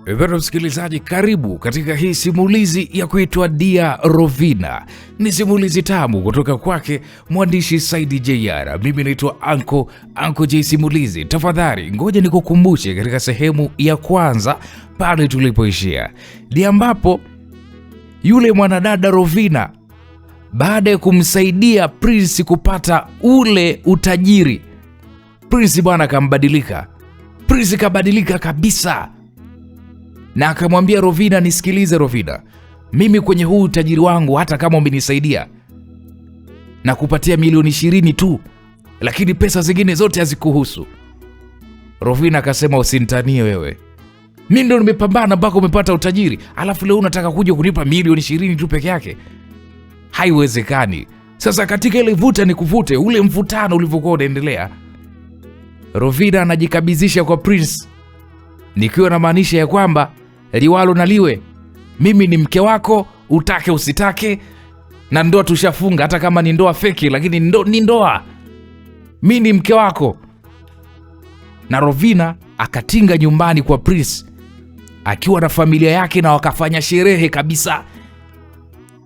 Mpendwa msikilizaji, karibu katika hii simulizi ya kuitwa Dia Rovina. Ni simulizi tamu kutoka kwake mwandishi Saidi Jr. Mimi naitwa Anko J Simulizi. Tafadhali ngoja nikukumbushe katika sehemu ya kwanza pale tulipoishia. Ni ambapo yule mwanadada Rovina, baada ya kumsaidia Prince kupata ule utajiri, Prince bwana kambadilika. Prince kabadilika kabisa. Na akamwambia Rovina, nisikilize Rovina, mimi kwenye huu utajiri wangu, hata kama umenisaidia na kupatia milioni 20 tu, lakini pesa zingine zote hazikuhusu. Rovina akasema, usinitanie wewe, mimi ndo nimepambana mpaka umepata utajiri, alafu leo unataka kuja kunipa milioni 20 tu peke yake? Haiwezekani. Sasa katika ile vuta ni kuvute, ule mvutano ulivyokuwa unaendelea, Rovina anajikabizisha kwa Prince, nikiwa na maanisha ya kwamba liwalo na liwe, mimi ni mke wako, utake usitake, na ndoa tushafunga, hata kama ni ndoa feki, lakini ni ndoa. Mimi ni mke wako. Na Rovina akatinga nyumbani kwa Prince akiwa na familia yake, na wakafanya sherehe kabisa.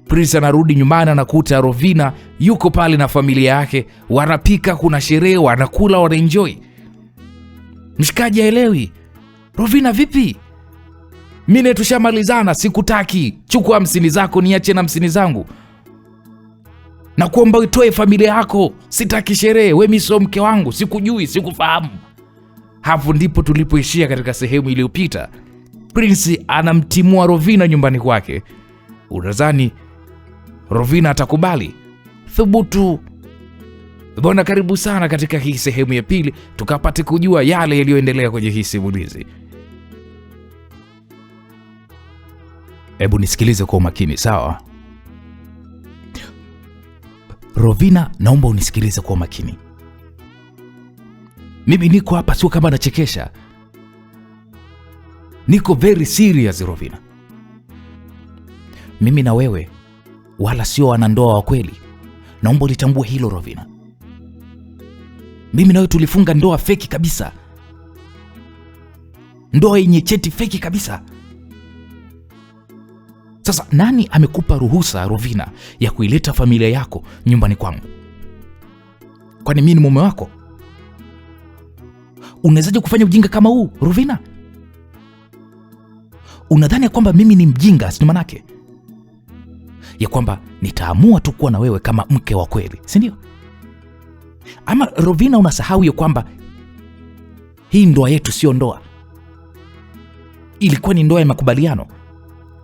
Prince anarudi nyumbani, anakuta Rovina yuko pale na familia yake, wanapika, kuna sherehe, wanakula, wanaenjoy. Mshikaji haelewi. Rovina, vipi? Mimi tushamalizana, sikutaki. Chukua 50 zako, niache na 50 zangu. Na kuomba utoe familia yako, sitaki sherehe, wewe mimi sio mke wangu, sikujui, sikufahamu. Hapo ndipo tulipoishia katika sehemu iliyopita. Prince anamtimua Rovina nyumbani kwake. Unadhani Rovina atakubali? Thubutu. Bwana, karibu sana katika hii sehemu ya pili, tukapate kujua yale yaliyoendelea kwenye hii simulizi. Hebu nisikilize kwa umakini, sawa? Rovina, naomba unisikilize kwa umakini. Mimi niko hapa sio kama nachekesha. Niko very serious Rovina. Mimi na wewe wala sio wanandoa wa kweli. Naomba ulitambue hilo Rovina. Mimi na wewe tulifunga ndoa feki kabisa. Ndoa yenye cheti feki kabisa. Sasa nani amekupa ruhusa Rovina ya kuileta familia yako nyumbani kwangu? Kwani mimi ni mume wako? Unawezaje kufanya ujinga kama huu Rovina? Unadhani kwamba mimi ni mjinga, si manake ya kwamba nitaamua tu kuwa na wewe kama mke wa kweli, si ndio? Ama Rovina, unasahau ya kwamba hii ndoa yetu sio ndoa, ilikuwa ni ndoa ya makubaliano.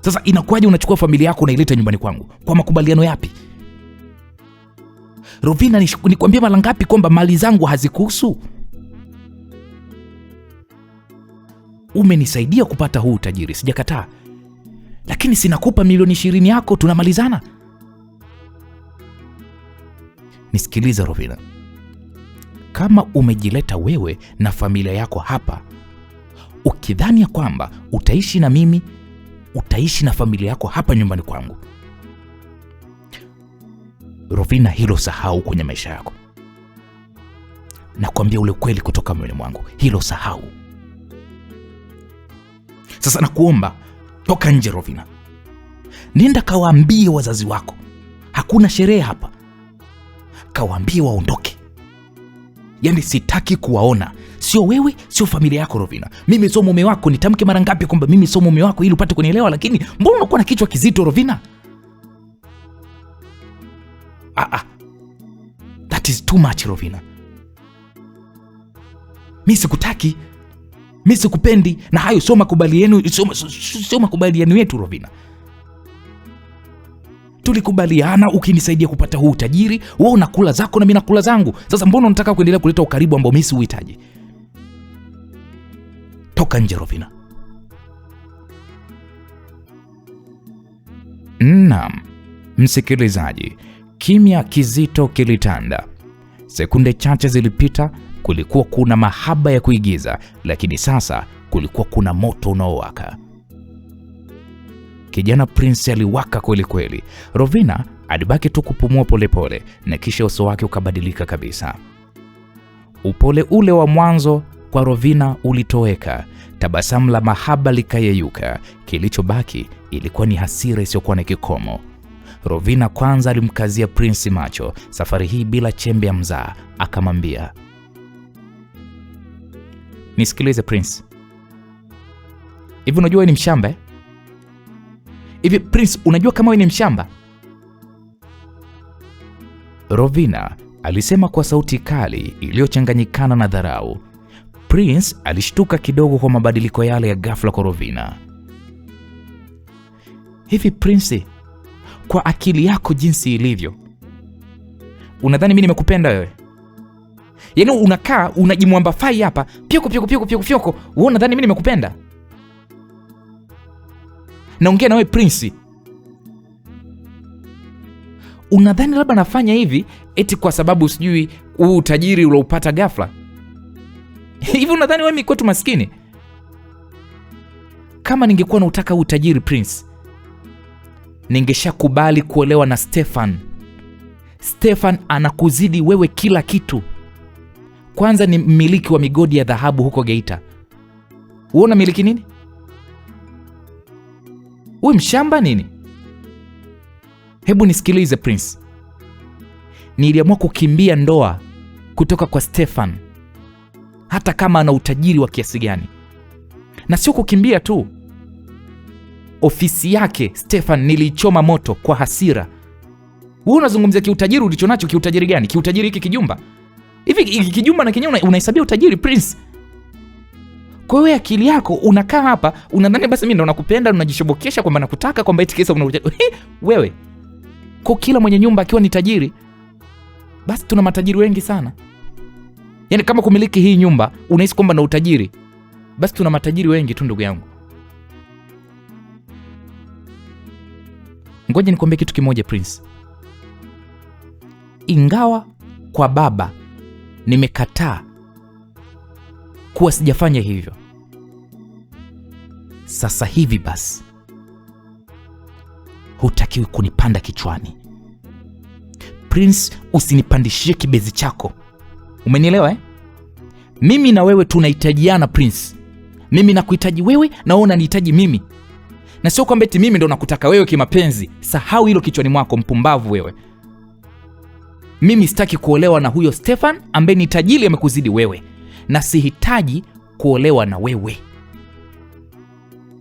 Sasa inakuwaje unachukua familia yako unaileta nyumbani kwangu? Kwa makubaliano yapi? Rovina, nikwambia mara ngapi kwamba mali zangu hazikuhusu? Umenisaidia kupata huu utajiri, sijakataa, lakini sinakupa milioni 20 yako tunamalizana. Nisikilize Rovina, kama umejileta wewe na familia yako hapa ukidhani ya kwamba utaishi na mimi, utaishi na familia yako hapa nyumbani kwangu, Rovina, hilo sahau kwenye maisha yako. Nakwambia ule kweli kutoka moyoni mwangu, hilo sahau. Sasa nakuomba, toka nje Rovina. Nenda kawaambie wazazi wako hakuna sherehe hapa. Kawaambie waondoke. Yaani sitaki kuwaona. Sio wewe, sio familia yako Rovina. Mimi sio mume wako. Nitamke mara ngapi kwamba mimi sio mume wako ili upate kunielewa, lakini mbona unakuwa na kichwa kizito Rovina? That is too much Rovina. Mimi sikutaki. Mimi sikupendi, na hayo sio makubaliano yetu Rovina. Tulikubaliana ukinisaidia kupata huu utajiri, wewe unakula zako na mimi nakula zangu. Sasa mbona unataka kuendelea kuleta ukaribu ambao mimi siuhitaji? Toka nje Rovina. Naam, msikilizaji, kimya kizito kilitanda. Sekunde chache zilipita. Kulikuwa kuna mahaba ya kuigiza, lakini sasa kulikuwa kuna moto unaowaka. Kijana Prince aliwaka kweli kweli. Rovina alibaki tu kupumua polepole, na kisha uso wake ukabadilika kabisa. Upole ule wa mwanzo kwa Rovina ulitoweka. Tabasamu la mahaba likayeyuka. Kilichobaki ilikuwa ni hasira isiyokuwa na kikomo. Rovina kwanza alimkazia Prince macho, safari hii bila chembe ya mzaa. Akamwambia, nisikilize Prince. Hivi unajua wewe ni mshamba? Hivi Prince, unajua kama wewe ni mshamba? Rovina alisema kwa sauti kali iliyochanganyikana na dharau. Prince alishtuka kidogo kwa mabadiliko yale ya ghafla kwa Rovina. Hivi Prince, kwa akili yako jinsi ilivyo, unadhani mimi nimekupenda wewe? Yaani unakaa unajimwamba fai hapa, pyoko. Wewe unadhani mimi nimekupenda? Naongea na wewe Prince. Unadhani labda nafanya hivi eti kwa sababu sijui utajiri uliopata ghafla? Hivi unadhani wewe kwetu maskini? Kama ningekuwa na utaka utajiri Prince, ningeshakubali kuolewa na Stefan. Stefan anakuzidi wewe kila kitu. Kwanza ni mmiliki wa migodi ya dhahabu huko Geita. Wewe unamiliki nini? Wewe mshamba nini? Hebu nisikilize Prince. Niliamua kukimbia ndoa kutoka kwa Stefan, hata kama ana utajiri wa kiasi gani. Na sio kukimbia tu, ofisi yake Stefan niliichoma moto kwa hasira. Wewe unazungumzia kiutajiri ulichonacho? Kiutajiri gani? Kiutajiri hiki kijumba? Hivi kijumba na kenyewe unahesabia utajiri Prince? Kwa hiyo akili yako unakaa hapa unadhani basi mimi ndo nakupenda, unajishobokesha kwamba nakutaka, kwamba eti kisa wewe. Kwa kila mwenye nyumba akiwa ni tajiri, basi tuna matajiri wengi sana. Yaani kama kumiliki hii nyumba unahisi kwamba na utajiri, basi tuna matajiri wengi tu ndugu yangu. Ngoja nikwambie kitu kimoja Prince. Ingawa kwa baba nimekataa kuwa sijafanya hivyo, sasa hivi basi hutakiwi kunipanda kichwani. Prince, usinipandishie kibezi chako. Umenielewa? Mimi na wewe tunahitajiana Prince. Mimi nakuhitaji wewe na wewe unanihitaji mimi. Na sio kwamba eti mimi ndo nakutaka wewe kimapenzi. Sahau hilo kichwani mwako, mpumbavu wewe. Mimi sitaki kuolewa na huyo Stefan ambaye ni tajiri amekuzidi wewe, na sihitaji kuolewa na wewe.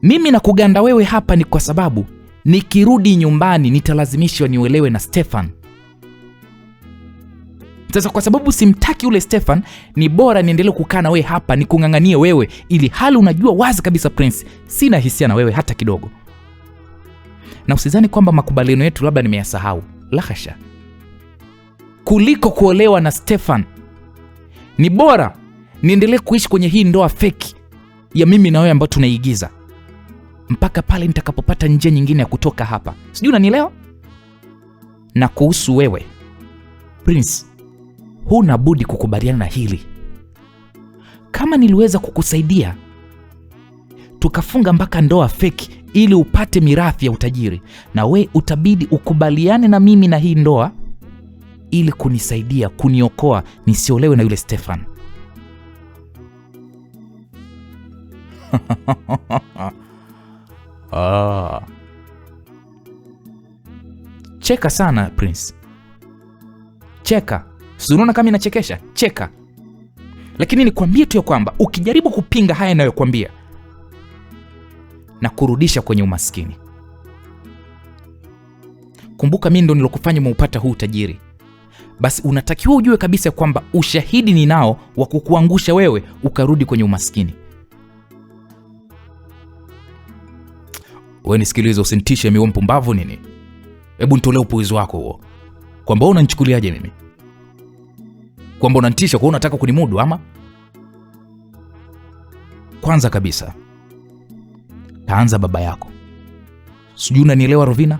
Mimi nakuganda wewe hapa ni kwa sababu nikirudi nyumbani nitalazimishwa niuelewe na Stefan. Sasa kwa sababu simtaki ule Stefan, ni bora niendelee kukaa na wewe hapa nikunganganie wewe, ili hali unajua wazi kabisa Prince, sina hisia na wewe hata kidogo. Na usizani kwamba makubaliano yetu labda nimeyasahau. La hasha. Kuliko kuolewa na Stefan, ni bora niendelee kuishi kwenye hii ndoa feki ya mimi na wewe ambayo tunaigiza mpaka pale nitakapopata njia nyingine ya kutoka hapa. Sijui unanielewa? Na kuhusu wewe Prince, huna budi kukubaliana na hili. Kama niliweza kukusaidia tukafunga mpaka ndoa feki ili upate mirathi ya utajiri, na we utabidi ukubaliane na mimi na hii ndoa ili kunisaidia kuniokoa nisiolewe na yule Stefan. Cheka sana Prince. Cheka. Unaona kama inachekesha? Cheka. Lakini nikwambie tu ya kwamba ukijaribu kupinga haya ninayokuambia, na kurudisha kwenye umaskini. Kumbuka mimi ndo nilokufanya umeupata huu utajiri. Basi unatakiwa ujue kabisa kwamba ushahidi ninao wa kukuangusha wewe ukarudi kwenye umaskini. Wewe nisikilize, usinitishe mimi mpumbavu nini? Hebu nitolee upuuzi wako huo. Kwamba unanichukuliaje mimi? Kwamba unanitisha kwa unataka kunimudu ama? Kwanza kabisa, kaanza baba yako. Sijui unanielewa Rovina?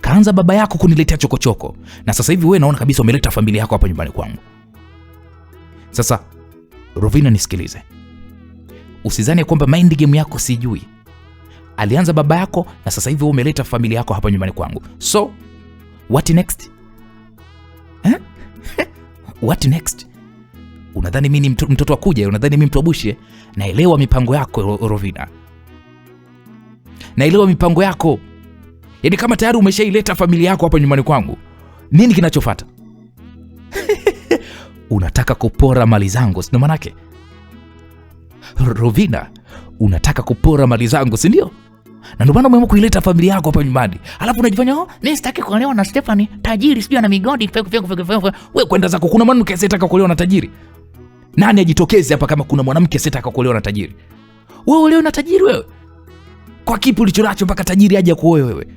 Kaanza baba yako kuniletea chokochoko. Na sasa hivi wewe naona kabisa umeleta familia yako hapa nyumbani kwangu. Sasa Rovina nisikilize. Usizani kwamba mind game yako sijui. Alianza baba yako na sasa hivi wewe umeleta familia yako hapa nyumbani kwangu. So, what next? What next? Unadhani mimi ni mtoto wa kuja? Unadhani mimi mtu wa bushi? Naelewa mipango yako Rovina. Naelewa mipango yako. Yaani kama tayari umeshaileta familia yako hapa nyumbani kwangu, nini kinachofuata? Unataka kupora mali zangu, si ndio manake? Rovina, unataka kupora mali zangu, si ndio? Na ndio maana umeamua kuileta familia yako hapa nyumbani. Alafu unajifanya, mimi sitaki kuolewa na Stephanie, tajiri sijui ana migodi. Wewe kwenda zako, kuna mwanamke asiyetaka kuolewa na tajiri? Nani ajitokeze hapa kama kuna mwanamke asiyetaka kuolewa na tajiri? Wewe olewa na tajiri wewe? Kwa kipi ulichonacho mpaka tajiri aje kuoe wewe?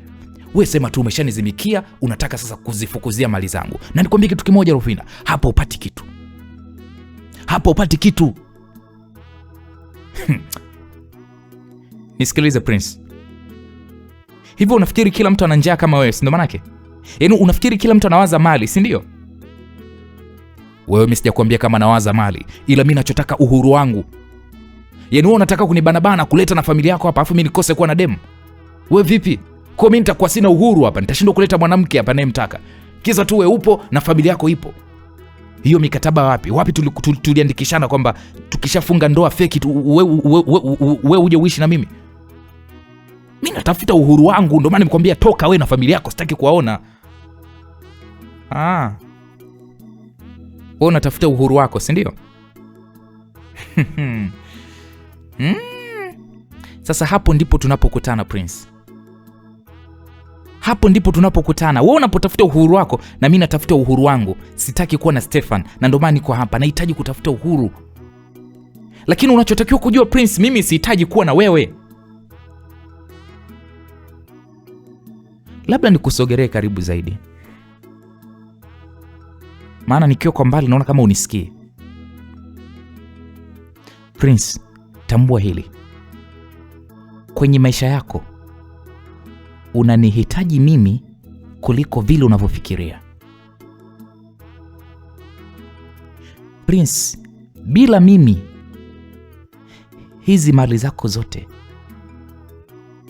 Wewe sema tu umeshanizimikia, unataka sasa kuzifukuzia mali zangu. Na nikwambie kitu kimoja Rovina, hapo upati kitu. Hapo upati kitu. Nisikilize Prince. Hivyo unafikiri kila mtu ana njaa kama wewe, si ndio manake? Yaani unafikiri kila mtu anawaza mali, si ndio? Wewe mimi sijakwambia kama nawaza mali, ila mimi nachotaka uhuru wangu. Yaani wewe unataka kunibana kuleta na familia yako hapa afu mimi nikose kuwa na demu? Wewe vipi? Kwa mimi nitakuwa sina uhuru hapa, nitashindwa kuleta mwanamke hapa anayemtaka. Kisa tu wewe upo na familia yako ipo. Hiyo mikataba wapi? Wapi tuliandikishana kwamba tukishafunga ndoa feki wewe uje uishi na mimi? Mimi natafuta uhuru wangu, ndio maana nimekwambia toka wewe na familia yako, sitaki kuwaona. Wewe unatafuta uhuru wako, si ndio? Sasa hapo ndipo tunapokutana Prince. Hapo ndipo tunapokutana. Wewe unapotafuta uhuru wako na mimi natafuta uhuru wangu. Sitaki kuwa na Stefan, na ndio maana niko hapa. Nahitaji kutafuta uhuru. Lakini unachotakiwa kujua Prince, mimi sihitaji kuwa na wewe. Labda nikusogelee karibu zaidi, maana nikiwa kwa mbali naona kama unisikii. Prince, tambua hili. Kwenye maisha yako unanihitaji mimi kuliko vile unavyofikiria. Prince, bila mimi hizi mali zako zote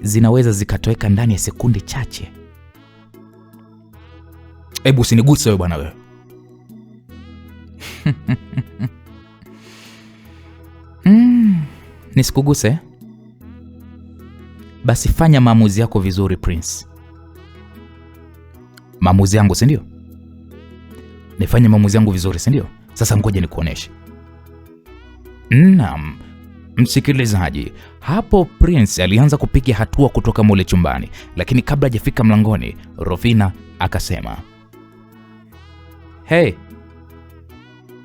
zinaweza zikatoweka ndani ya sekunde chache. Hebu usiniguse wewe bwana wewe. Nisikuguse? Basi fanya maamuzi yako vizuri Prince. Maamuzi yangu, si ndio? Nifanye maamuzi yangu vizuri, si ndio? Sasa ngoja nikuoneshe. Naam, msikilizaji, hapo Prince alianza kupiga hatua kutoka mule chumbani, lakini kabla hajafika mlangoni, Rovina akasema, "Hey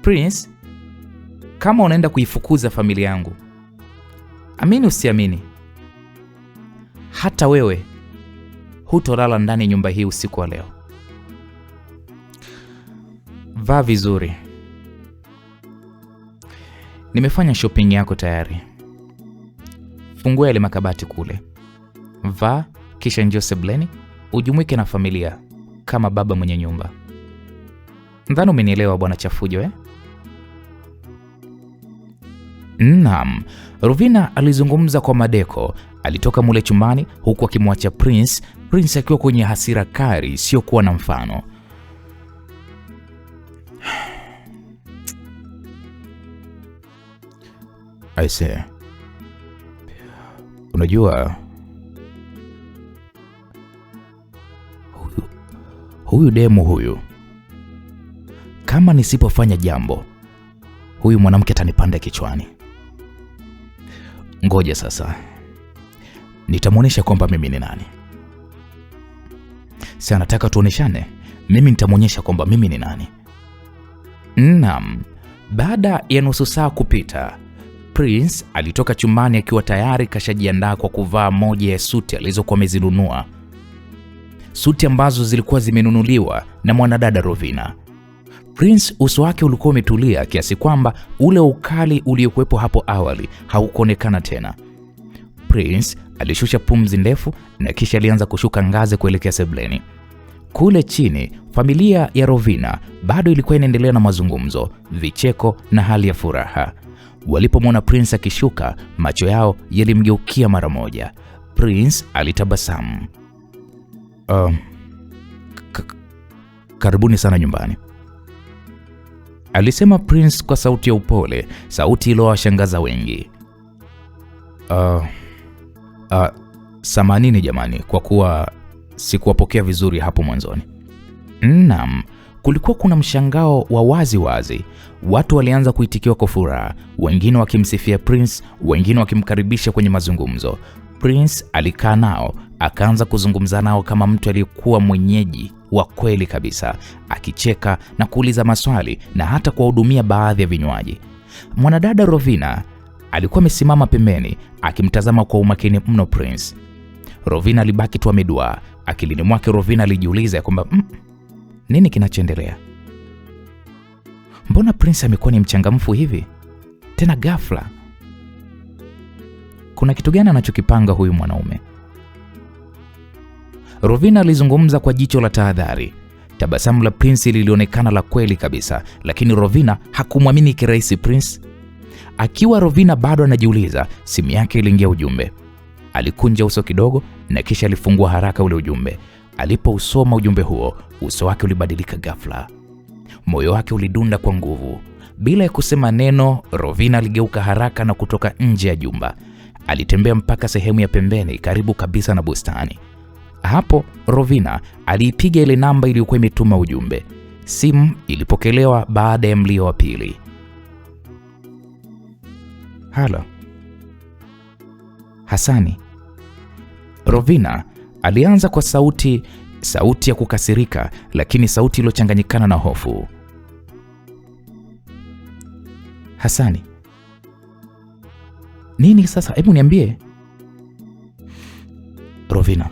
Prince, kama unaenda kuifukuza familia yangu, amini usiamini, hata wewe hutolala ndani ya nyumba hii usiku wa leo. Vaa vizuri. Nimefanya shopping yako tayari. Fungua ile makabati kule. Vaa kisha njoo sebuleni ujumuike na familia kama baba mwenye nyumba. Nadhani umenielewa bwana Chafujo, eh?" Naam, Rovina alizungumza kwa madeko. Alitoka mule chumbani huku akimwacha Prince akiwa kwenye hasira kali sio kuwa na mfano. Aise, unajua huyu demo huyu, kama nisipofanya jambo, huyu mwanamke atanipanda kichwani. Ngoja sasa nitamuonesha kwamba mimi ni nani. Si anataka tuoneshane? Mimi nitamuonyesha kwamba mimi ni nani. Naam, baada ya nusu saa kupita, Prince alitoka chumbani akiwa tayari kashajiandaa kwa kuvaa moja ya suti alizokuwa amezinunua. Suti ambazo zilikuwa zimenunuliwa na mwanadada Rovina. Prince uso wake ulikuwa umetulia kiasi kwamba ule ukali uliokuwepo hapo awali haukuonekana tena. Prince alishusha pumzi ndefu na kisha alianza kushuka ngazi kuelekea sebuleni. Kule chini, familia ya Rovina bado ilikuwa inaendelea na mazungumzo, vicheko na hali ya furaha. Walipomwona Prince akishuka, macho yao yalimgeukia mara moja. Prince alitabasamu. Karibuni sana nyumbani. alisema Prince kwa sauti ya upole, sauti iliyowashangaza wengi. Samanini jamani, kwa kuwa sikuwapokea vizuri hapo mwanzoni. Naam, kulikuwa kuna mshangao wa wazi wazi. Watu walianza kuitikia kwa furaha, wengine wakimsifia Prince, wengine wakimkaribisha kwenye mazungumzo. Prince alikaa nao, akaanza kuzungumza nao kama mtu aliyekuwa mwenyeji wa kweli kabisa, akicheka na kuuliza maswali na hata kuwahudumia baadhi ya vinywaji. Mwanadada Rovina alikuwa amesimama pembeni akimtazama kwa umakini mno Prince. Rovina alibaki tu ameduaa. Akilini mwake Rovina alijiuliza kwamba nini kinachoendelea? Mbona Prince amekuwa ni mchangamfu hivi? Tena ghafla. Kuna kitu gani anachokipanga huyu mwanaume? Rovina alizungumza kwa jicho la tahadhari. Tabasamu la Prince lilionekana la kweli kabisa, lakini Rovina hakumwamini kirahisi Prince. Akiwa Rovina bado anajiuliza, simu yake iliingia ujumbe. Alikunja uso kidogo na kisha alifungua haraka ule ujumbe. Alipousoma ujumbe huo, uso wake ulibadilika ghafla. Moyo wake ulidunda kwa nguvu. Bila ya kusema neno, Rovina aligeuka haraka na kutoka nje ya jumba. Alitembea mpaka sehemu ya pembeni karibu kabisa na bustani. Hapo Rovina aliipiga ile namba iliyokuwa imetuma ujumbe. Simu ilipokelewa baada ya mlio wa pili. Halo. Hasani. Rovina alianza kwa sauti ya kukasirika, lakini sauti iliyochanganyikana na hofu. Hasani. Nini sasa? Hebu niambie. Rovina.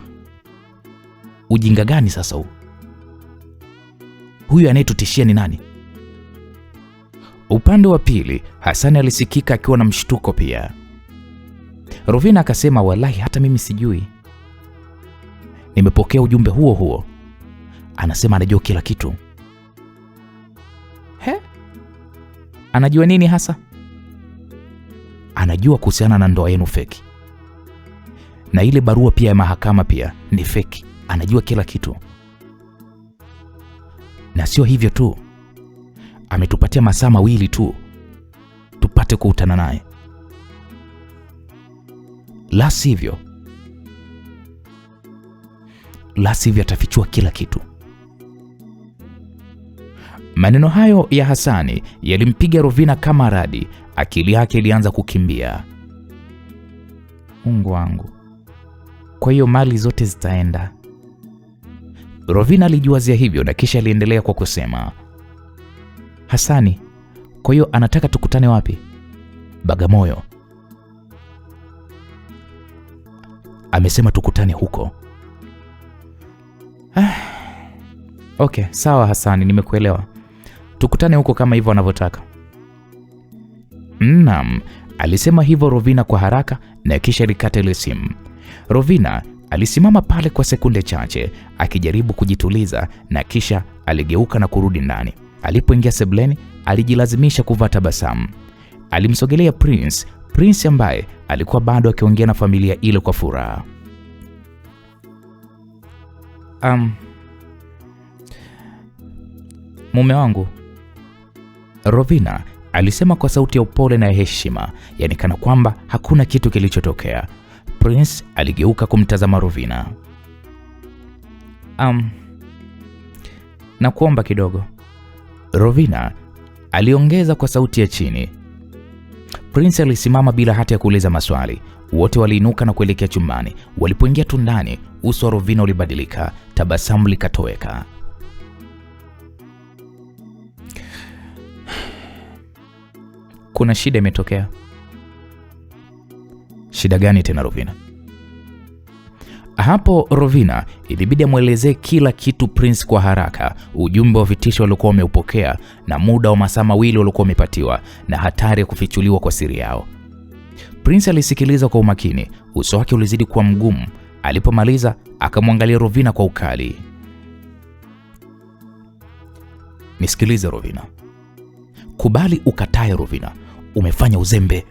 Ujinga gani sasa huu? Huyu anayetutishia ni nani? Upande wa pili, Hasani alisikika akiwa na mshtuko pia. Rovina akasema, wallahi hata mimi sijui. Nimepokea ujumbe huo huo. Anasema anajua kila kitu. Anajua nini hasa? Anajua kuhusiana na ndoa yenu feki. Na ile barua pia ya mahakama pia ni feki. Anajua kila kitu. Na sio hivyo tu, ametupatia masaa mawili tu tupate kukutana naye. La sivyo atafichua kila kitu. Maneno hayo ya Hasani yalimpiga Rovina kama radi. Akili yake ilianza kukimbia. Mungu wangu, kwa hiyo mali zote zitaenda. Rovina alijiwazia hivyo na kisha aliendelea kwa kusema, Hasani, kwa hiyo anataka tukutane wapi? Bagamoyo. Amesema tukutane huko. Okay, sawa Hasani, nimekuelewa. Tukutane huko kama hivyo wanavyotaka. Naam, alisema hivyo Rovina kwa haraka na kisha alikata ile simu. Rovina alisimama pale kwa sekunde chache akijaribu kujituliza na kisha aligeuka na kurudi ndani. Alipoingia sebuleni, alijilazimisha kuvaa tabasamu. Alimsogelea Prince ambaye alikuwa bado akiongea na familia ile kwa furaha. Mume wangu, Rovina alisema kwa sauti ya upole na heshima, yani kana kwamba hakuna kitu kilichotokea. Prince aligeuka kumtazama Rovina. Na kuomba kidogo, Rovina aliongeza kwa sauti ya chini. Prince alisimama bila hata ya kuuliza maswali. Wote waliinuka na kuelekea chumbani. Walipoingia tu ndani, uso wa Rovina ulibadilika, tabasamu likatoweka. Kuna shida imetokea. Shida gani tena Rovina? Hapo Rovina ilibidi amwelezee kila kitu Prince kwa haraka, ujumbe wa vitisho waliokuwa wameupokea na muda wa masaa mawili waliokuwa wamepatiwa na hatari ya kufichuliwa kwa siri yao. Prince alisikiliza kwa umakini, uso wake ulizidi kuwa mgumu. Alipomaliza akamwangalia Rovina kwa ukali. Nisikilize Rovina. Kubali ukatae Rovina. Umefanya uzembe.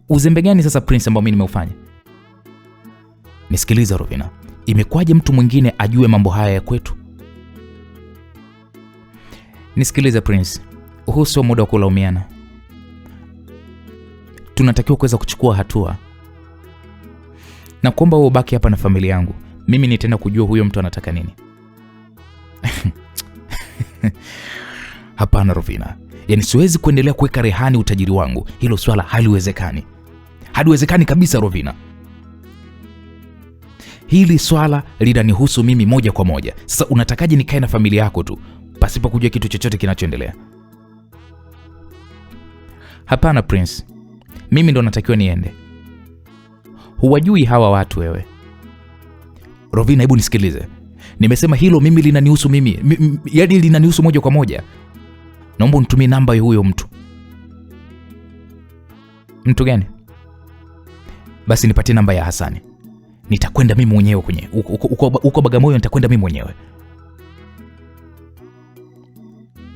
Uzembe gani sasa Prince ambao mimi nimeufanya? Nisikilize Rovina. Imekuwaje mtu mwingine ajue mambo haya ya kwetu? Nisikilize Prince, huu sio muda wa kulaumiana. Tunatakiwa kuweza kuchukua hatua. Na kuomba wewe ubaki hapa na familia yangu. Mimi nitaenda kujua huyo mtu anataka nini. Hapana Rovina. Yaani siwezi kuendelea kuweka rehani utajiri wangu. Hilo swala haliwezekani. Haliwezekani kabisa Rovina. Hili swala linanihusu mimi moja kwa moja. Sasa unatakaje nikae na familia yako tu pasipo kujua kitu chochote kinachoendelea? Hapana Prince. Mimi ndo natakiwa niende. Huwajui hawa watu wewe. Rovina, hebu nisikilize. Nimesema hilo mimi linanihusu mimi. Yaani linanihusu moja kwa moja. Naomba unitumie namba ya huyo mtu. Mtu gani? Basi nipatie namba ya Hasani. Nitakwenda mimi mwenyewe kwenye uko Bagamoyo, nitakwenda mimi mwenyewe.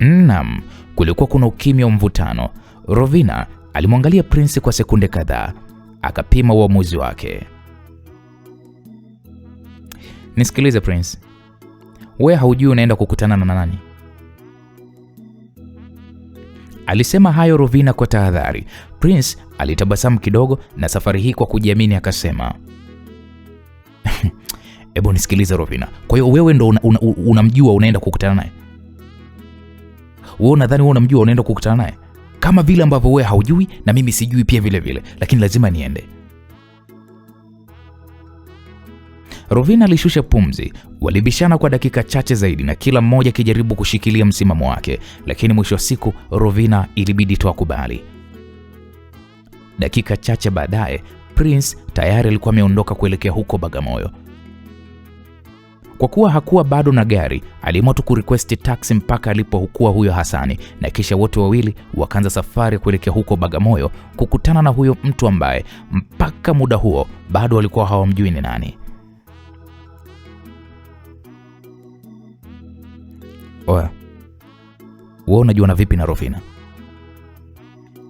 Naam, kulikuwa kuna ukimya wa mvutano. Rovina alimwangalia Prince kwa sekunde kadhaa, akapima uamuzi wake. Nisikilize Prince. Wewe haujui unaenda kukutana na nani? Alisema hayo Rovina kwa tahadhari. Prince alitabasamu kidogo na safari hii kwa kujiamini akasema, Ebo nisikilize Rovina. Kwa hiyo wewe ndo unamjua unaenda kukutana naye? Wewe unadhani wewe unamjua unaenda kukutana naye? Kama vile ambavyo wewe haujui na mimi sijui pia vile vile, lakini lazima niende. Rovina alishusha pumzi. Walibishana kwa dakika chache zaidi na kila mmoja akijaribu kushikilia msimamo wake, lakini mwisho wa siku Rovina ilibidi tu akubali. Dakika chache baadaye Prince tayari alikuwa ameondoka kuelekea huko Bagamoyo. Kwa kuwa hakuwa bado na gari, aliamua tu kurequest taxi mpaka alipokuwa huyo Hasani, na kisha wote wawili wakaanza safari kuelekea huko Bagamoyo kukutana na huyo mtu ambaye mpaka muda huo bado walikuwa hawamjui ni nani. Oya, wewe unajuana vipi na Rovina?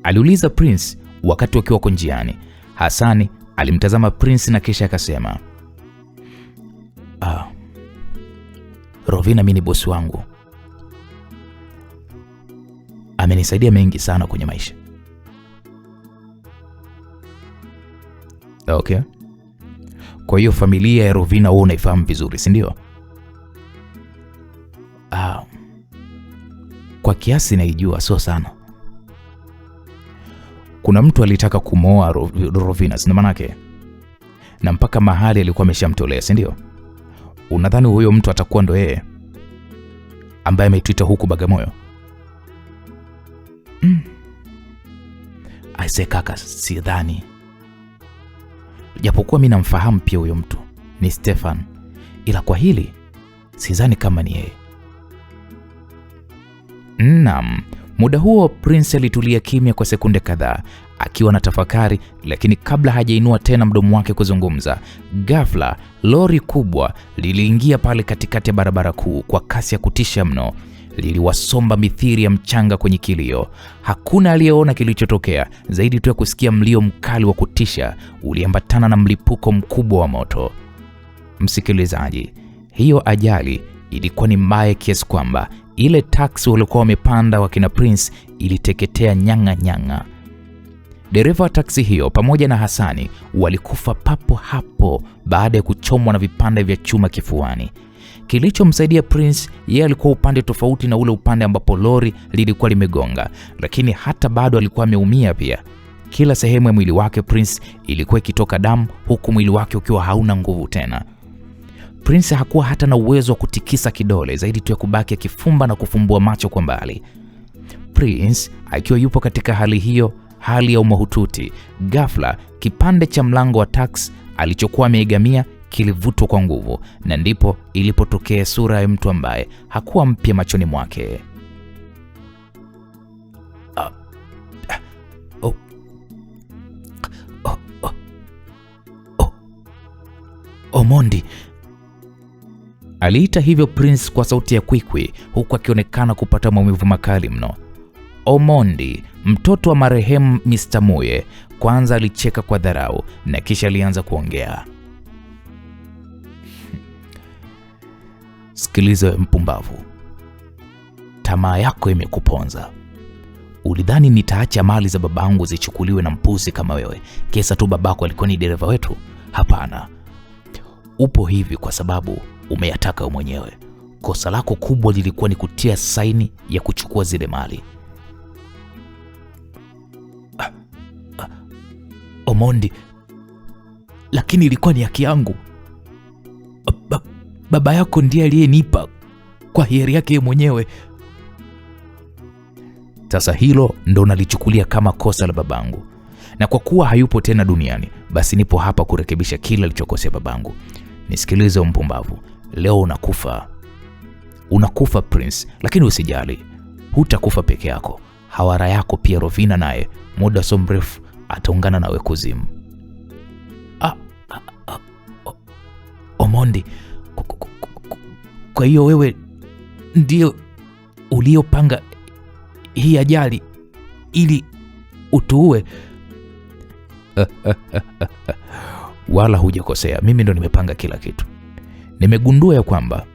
Aliuliza Prince wakati wakiwa kwa njiani. Hasani alimtazama Prince na kisha akasema, Rovina mimi ni bosi wangu. Amenisaidia mengi sana kwenye maisha. Okay. Kwa hiyo familia ya Rovina wewe unaifahamu vizuri, si ndio? Kwa kiasi naijua, sio sana. Kuna mtu alitaka kumooa Rovina, si maana yake? Na mpaka mahali alikuwa ameshamtolea, si ndio? Unadhani huyo mtu atakuwa ndo yeye ambaye ametuita huku Bagamoyo? Aise kaka, sidhani. Japokuwa mimi namfahamu pia huyo mtu, ni Stefan, ila kwa hili sidhani kama ni yeye. Naam, muda huo Prince alitulia kimya kwa sekunde kadhaa akiwa na tafakari, lakini kabla hajainua tena mdomo wake kuzungumza, ghafla lori kubwa liliingia pale katikati ya barabara kuu kwa kasi ya kutisha mno. Liliwasomba mithiri ya mchanga kwenye kilio. Hakuna aliyeona kilichotokea zaidi tu ya kusikia mlio mkali wa kutisha uliambatana na mlipuko mkubwa wa moto. Msikilizaji, hiyo ajali ilikuwa ni mbaya kiasi kwamba ile taksi walikuwa wamepanda wakina Prince iliteketea nyanga nyanga. Dereva wa taksi hiyo pamoja na Hasani walikufa papo hapo baada ya kuchomwa na vipande vya chuma kifuani. Kilichomsaidia Prince, yeye alikuwa upande tofauti na ule upande ambapo lori lilikuwa limegonga, lakini hata bado alikuwa ameumia pia. Kila sehemu ya mwili wake Prince ilikuwa ikitoka damu, huku mwili wake ukiwa hauna nguvu tena. Prince hakuwa hata na uwezo wa kutikisa kidole zaidi tu ya kubaki akifumba na kufumbua macho kwa mbali. Prince akiwa yupo katika hali hiyo, hali ya umahututi, ghafla kipande cha mlango wa taksi alichokuwa ameegamia kilivutwa kwa nguvu, na ndipo ilipotokea sura ya mtu ambaye hakuwa mpya machoni mwake. Omondi, aliita hivyo Prince kwa sauti ya kwikwi, huku akionekana kupata maumivu makali mno. Omondi, mtoto wa marehemu Mr. Muye, kwanza alicheka kwa dharau na kisha alianza kuongea. Sikiliza mpumbavu. tamaa yako imekuponza. Ulidhani nitaacha mali za babangu zichukuliwe na mpuzi kama wewe, kesa tu babako alikuwa ni dereva wetu? Hapana. Upo hivi kwa sababu umeyataka wewe mwenyewe. Kosa lako kubwa lilikuwa ni kutia saini ya kuchukua zile mali. Omondi, lakini ilikuwa ni haki yangu. Baba yako ndiye aliyenipa kwa hiari yake mwenyewe. Sasa hilo ndo nalichukulia kama kosa la babangu. Na kwa kuwa hayupo tena duniani, basi nipo hapa kurekebisha kila alichokosea babangu. Nisikilize mpumbavu, leo unakufa. Unakufa Prince, lakini usijali. Hutakufa peke yako. Hawara yako pia Rovina naye muda so mrefu ataungana nawe kuzimu. Omondi, kwa hiyo wewe ndio uliopanga hii ajali ili utuue? Wala hujakosea, mimi ndo nimepanga kila kitu. Nimegundua ya kwamba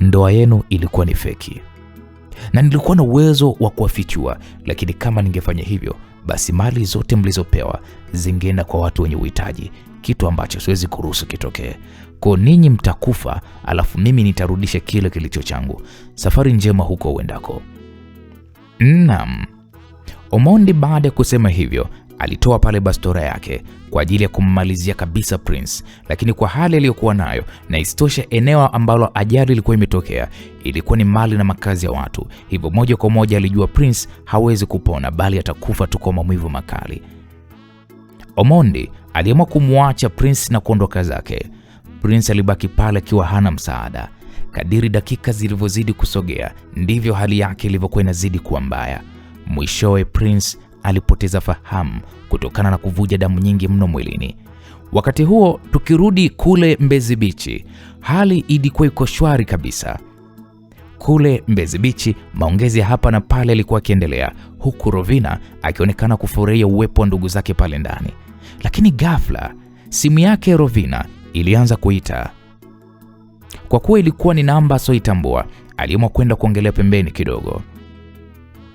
ndoa yenu ilikuwa ni feki, na nilikuwa na uwezo wa kuwafichua, lakini kama ningefanya hivyo, basi mali zote mlizopewa zingeenda kwa watu wenye uhitaji, kitu ambacho siwezi kuruhusu kitokee. Kwa ninyi mtakufa, alafu mimi nitarudisha kile kilicho changu. Safari njema huko uendako. Naam. Omondi baada ya kusema hivyo, alitoa pale bastora yake kwa ajili ya kummalizia kabisa Prince, lakini kwa hali aliyokuwa nayo na isitoshe eneo ambalo ajali ilikuwa imetokea ilikuwa ni mali na makazi ya watu, hivyo moja kwa moja alijua Prince hawezi kupona bali atakufa tu kwa maumivu makali. Omondi aliamua kumwacha Prince na kuondoka zake. Prince alibaki pale akiwa hana msaada. Kadiri dakika zilivyozidi kusogea, ndivyo hali yake ilivyokuwa inazidi kuwa mbaya. Mwishowe Prince alipoteza fahamu kutokana na kuvuja damu nyingi mno mwilini. Wakati huo tukirudi kule Mbezi Beach, hali ilikuwa iko shwari kabisa. Kule Mbezi Beach, maongezi hapa na pale yalikuwa yakiendelea, huku Rovina akionekana kufurahia uwepo wa ndugu zake pale ndani. Lakini ghafla simu yake Rovina ilianza kuita. Kwa kuwa ilikuwa ni namba asioitambua, aliamua kwenda kuongelea pembeni kidogo.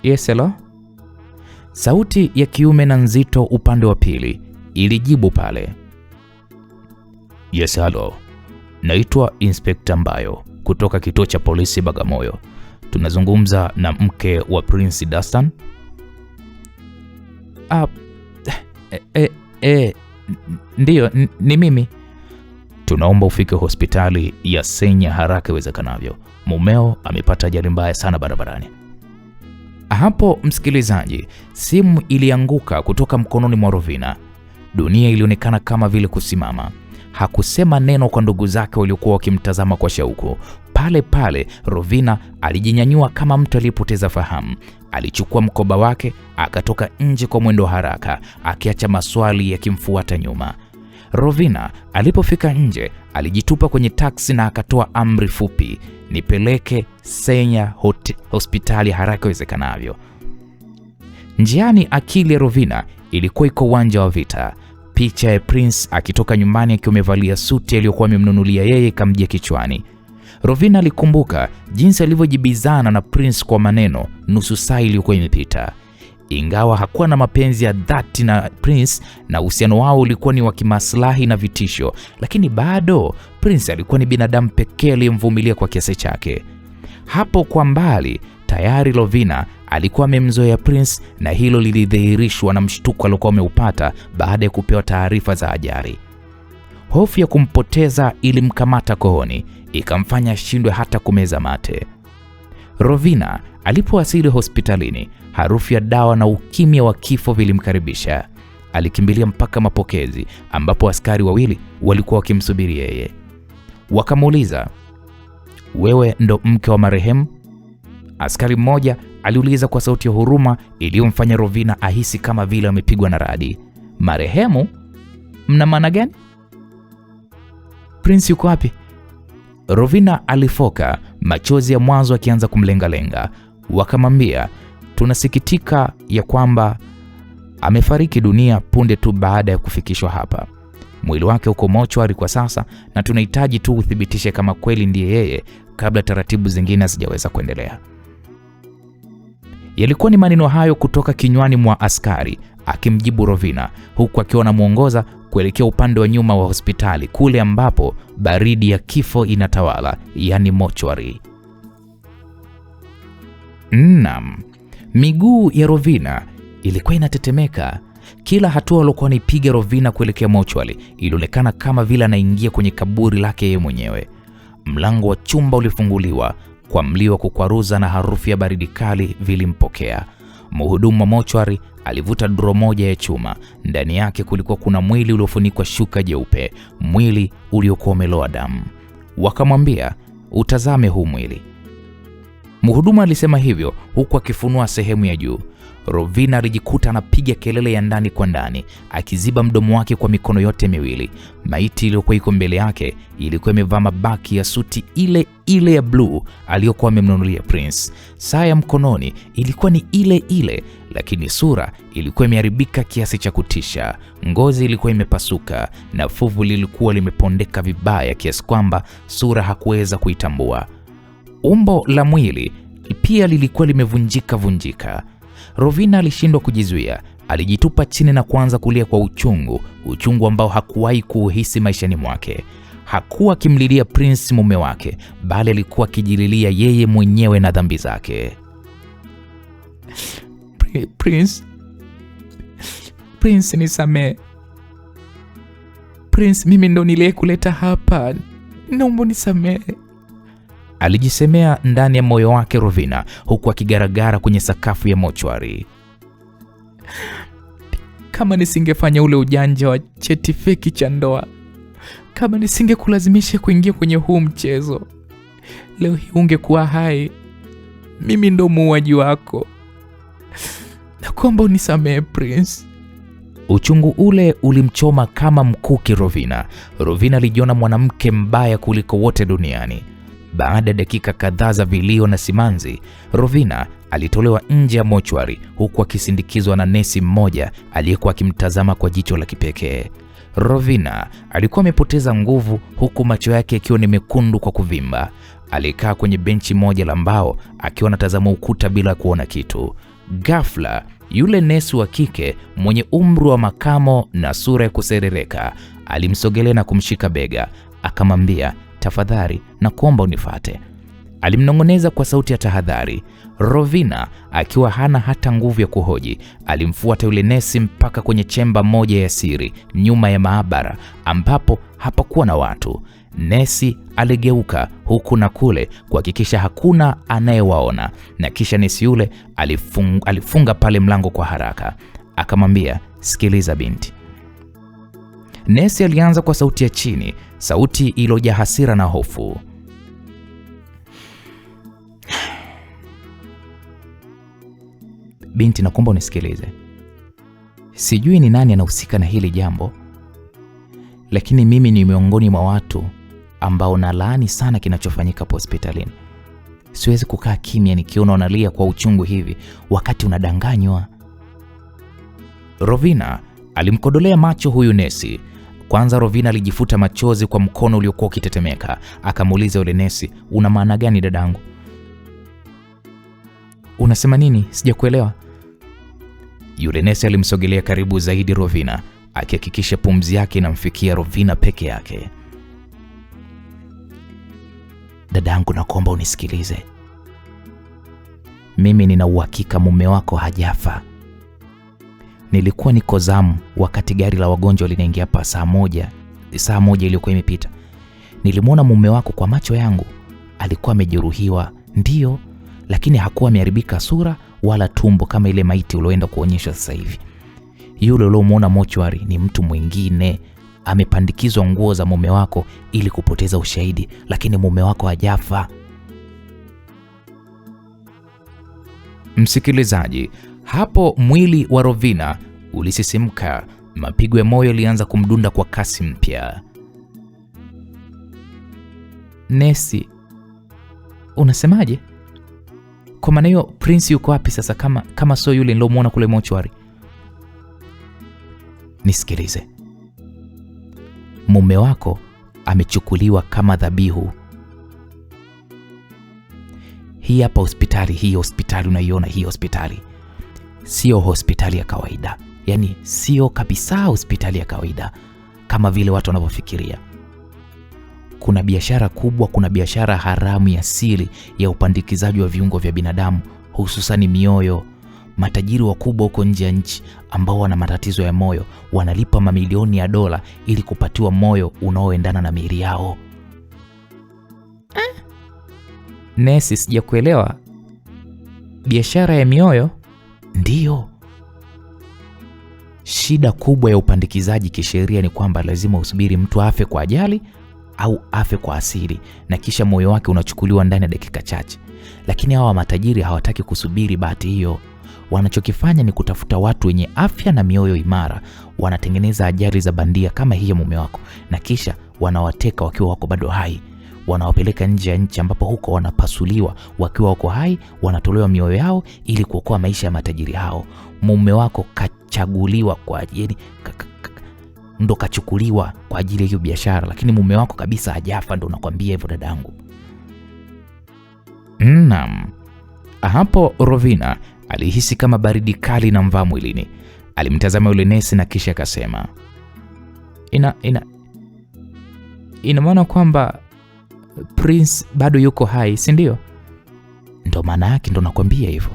Yes, hello? Sauti ya kiume na nzito upande wa pili ilijibu pale. Yes, hello. Naitwa Inspector Mbayo kutoka kituo cha polisi Bagamoyo. Tunazungumza na mke wa Prince Dastan? Ndiyo, ni mimi. Tunaomba ufike hospitali ya Senya haraka iwezekanavyo. Mumeo amepata ajali mbaya sana barabarani. Hapo msikilizaji, simu ilianguka kutoka mkononi mwa Rovina. Dunia ilionekana kama vile kusimama. Hakusema neno kwa ndugu zake waliokuwa wakimtazama kwa shauku. Pale pale Rovina alijinyanyua kama mtu aliyepoteza fahamu. Alichukua mkoba wake akatoka nje kwa mwendo haraka, akiacha maswali yakimfuata nyuma. Rovina alipofika nje alijitupa kwenye taksi na akatoa amri fupi, nipeleke Senya hospitali haraka iwezekanavyo. Njiani akili ya Rovina ilikuwa iko uwanja wa vita. Picha ya Prince akitoka nyumbani akiwa amevalia suti aliyokuwa amemnunulia yeye kamjia kichwani. Rovina alikumbuka jinsi alivyojibizana na Prince kwa maneno nusu saa iliyokuwa imepita. Ingawa hakuwa na mapenzi ya dhati na Prince na uhusiano wao ulikuwa ni wa kimaslahi na vitisho, lakini bado Prince alikuwa ni binadamu pekee aliyemvumilia kwa kiasi chake. Hapo kwa mbali tayari Rovina alikuwa amemzoea Prince, na hilo lilidhihirishwa na mshtuko aliokuwa ameupata baada ya kupewa taarifa za ajali. Hofu ya kumpoteza ilimkamata kooni, ikamfanya ashindwe hata kumeza mate. Rovina alipowasili hospitalini, harufu ya dawa na ukimya wa kifo vilimkaribisha. Alikimbilia mpaka mapokezi ambapo askari wawili walikuwa wakimsubiri yeye. Wakamuuliza, wewe ndo mke wa marehemu? Askari mmoja aliuliza kwa sauti ya huruma iliyomfanya Rovina ahisi kama vile amepigwa na radi. Marehemu? Mna maana gani? Prince yuko wapi? Rovina alifoka, machozi ya mwanzo akianza kumlenga-lenga. Wakamwambia, tunasikitika ya kwamba amefariki dunia punde tu baada ya kufikishwa hapa. Mwili wake uko mochwari kwa sasa na tunahitaji tu uthibitishe kama kweli ndiye yeye kabla taratibu zingine hazijaweza kuendelea. Yalikuwa ni maneno hayo kutoka kinywani mwa askari akimjibu Rovina, huku akiwa anamuongoza kuelekea upande wa nyuma wa hospitali, kule ambapo baridi ya kifo inatawala, yani mochwari. Naam, miguu ya Rovina ilikuwa inatetemeka. Kila hatua aliyokuwa anaipiga Rovina kuelekea mochwari ilionekana kama vile anaingia kwenye kaburi lake yeye mwenyewe. Mlango wa chumba ulifunguliwa kwa mlio wa kukwaruza na harufu ya baridi kali vilimpokea. Mhudumu wa mochwari alivuta dro moja ya chuma. Ndani yake kulikuwa kuna mwili uliofunikwa shuka jeupe, mwili uliokuwa umeloa damu. Wakamwambia, utazame huu mwili. Mhudumu alisema hivyo huku akifunua sehemu ya juu. Rovina alijikuta anapiga kelele ya ndani kwa ndani, akiziba mdomo wake kwa mikono yote miwili. Maiti iliyokuwa iko mbele yake ilikuwa imevaa mabaki ya suti ile ile ya bluu aliyokuwa amemnunulia Prince. Saa ya mkononi ilikuwa ni ile ile, lakini sura ilikuwa imeharibika kiasi cha kutisha. Ngozi ilikuwa imepasuka na fuvu lilikuwa limepondeka vibaya kiasi kwamba sura hakuweza kuitambua. Umbo la mwili pia lilikuwa limevunjika. Rovina alishindwa kujizuia. Alijitupa chini na kuanza kulia kwa uchungu ambao hakuwahi kuuhisi maishani mwake. Hakuwa akimlilia Prince mume wake, bali alikuwa akijililia yeye mwenyewe na dhambi zake. Prince nisamee. Prince, mimi ndo niliyekuleta hapa, naomba nisamee, alijisemea ndani ya moyo wake Rovina, huku akigaragara kwenye sakafu ya mochwari. Kama nisingefanya ule ujanja wa cheti feki cha ndoa, kama nisingekulazimisha kuingia kwenye huu mchezo, leo hii ungekuwa hai. Mimi ndo muuaji wako, nakuomba unisamehe Prince. Uchungu ule ulimchoma kama mkuki Rovina. Rovina alijiona mwanamke mbaya kuliko wote duniani. Baada ya dakika kadhaa za vilio na simanzi, Rovina alitolewa nje ya mochwari huku akisindikizwa na nesi mmoja aliyekuwa akimtazama kwa jicho la kipekee. Rovina alikuwa amepoteza nguvu huku macho yake yakiwa ni mekundu kwa kuvimba. Alikaa kwenye benchi moja la mbao akiwa anatazama ukuta bila kuona kitu. Ghafla, yule nesi wa kike mwenye umri wa makamo na sura ya kuserereka alimsogelea na kumshika bega, akamwambia, tafadhali na kuomba unifuate. Alimnong'oneza kwa sauti ya tahadhari. Rovina akiwa hana hata nguvu ya kuhoji, alimfuata yule nesi mpaka kwenye chemba moja ya siri nyuma ya maabara ambapo hapakuwa na watu. Nesi aligeuka huku na kule kuhakikisha hakuna anayewaona, na kisha nesi yule alifunga pale mlango kwa haraka. Akamwambia, sikiliza binti. Nesi alianza kwa sauti ya chini, sauti iliyojaa hasira na hofu. Binti, nakuomba unisikilize. Sijui ni nani anahusika na hili jambo, lakini mimi ni miongoni mwa watu ambao nalaani sana kinachofanyika hospitalini. Siwezi kukaa kimya nikiona unalia kwa uchungu hivi wakati unadanganywa. Rovina alimkodolea macho huyu nesi. Kwanza Rovina alijifuta machozi kwa mkono uliokuwa ukitetemeka. Akamuuliza yule nesi, una maana gani dadangu? Unasema nini? Sijakuelewa. Yule nesi alimsogelea karibu zaidi Rovina, akihakikisha pumzi yake inamfikia Rovina peke yake. Dadangu, nakuomba unisikilize. Mimi nina uhakika mume wako hajafa. Nilikuwa niko zamu wakati gari la wagonjwa linaingia hapa saa moja iliyokuwa imepita. Nilimwona mume wako kwa macho yangu. Alikuwa amejeruhiwa, ndio, lakini hakuwa ameharibika sura wala tumbo kama ile maiti ulioenda kuonyesha sasa hivi. Yule uliomwona mochwari ni mtu mwingine. Amepandikizwa nguo za mume wako ili kupoteza ushahidi, lakini mume wako hajafa. Msikilizaji, hapo mwili wa Rovina ulisisimka. Mapigo ya moyo yalianza kumdunda kwa kasi mpya. Nesi, unasemaje? Kwa maana hiyo Prince yuko wapi sasa kama sio yule nilomwona kule mochwari? Nisikilize. Mume wako amechukuliwa kama dhabihu. Hii hapa hospitali, hii hospitali unaiona, hii hospitali sio hospitali ya kawaida. Yaani sio kabisa hospitali ya kawaida kama vile watu wanavyofikiria. Kuna biashara kubwa, kuna biashara haramu ya siri ya upandikizaji wa viungo vya binadamu, hususan mioyo. Matajiri wakubwa huko nje ya nchi ambao wana matatizo ya moyo wanalipa mamilioni ya dola ili kupatiwa moyo unaoendana na miili yao. Nesi, sijakuelewa. Biashara ya mioyo? Ndiyo. Shida kubwa ya upandikizaji kisheria ni kwamba lazima usubiri mtu afe kwa ajali au afe kwa asili, na kisha moyo wake unachukuliwa ndani ya dakika chache. Lakini hawa matajiri hawataki kusubiri bahati hiyo. Wanachokifanya ni kutafuta watu wenye afya na mioyo imara. Wanatengeneza ajali za bandia kama hii ya mume wako, na kisha wanawateka wakiwa wako bado hai. Wanawapeleka nje ya nchi ambapo huko wanapasuliwa wakiwa wako hai, wanatolewa mioyo yao ili kuokoa maisha ya matajiri hao. Mume wako kachaguliwa kwa ajili ndo kachukuliwa kwa ajili ya hiyo biashara, lakini mume wako kabisa hajafa. Ndo nakwambia hivyo dadangu. Naam. Hapo Rovina alihisi kama baridi kali na mvaa mwilini. Alimtazama yule nesi na kisha akasema, ina maana kwamba Prince bado yuko hai, si ndio? Ndo maana yake, ndo nakwambia hivyo.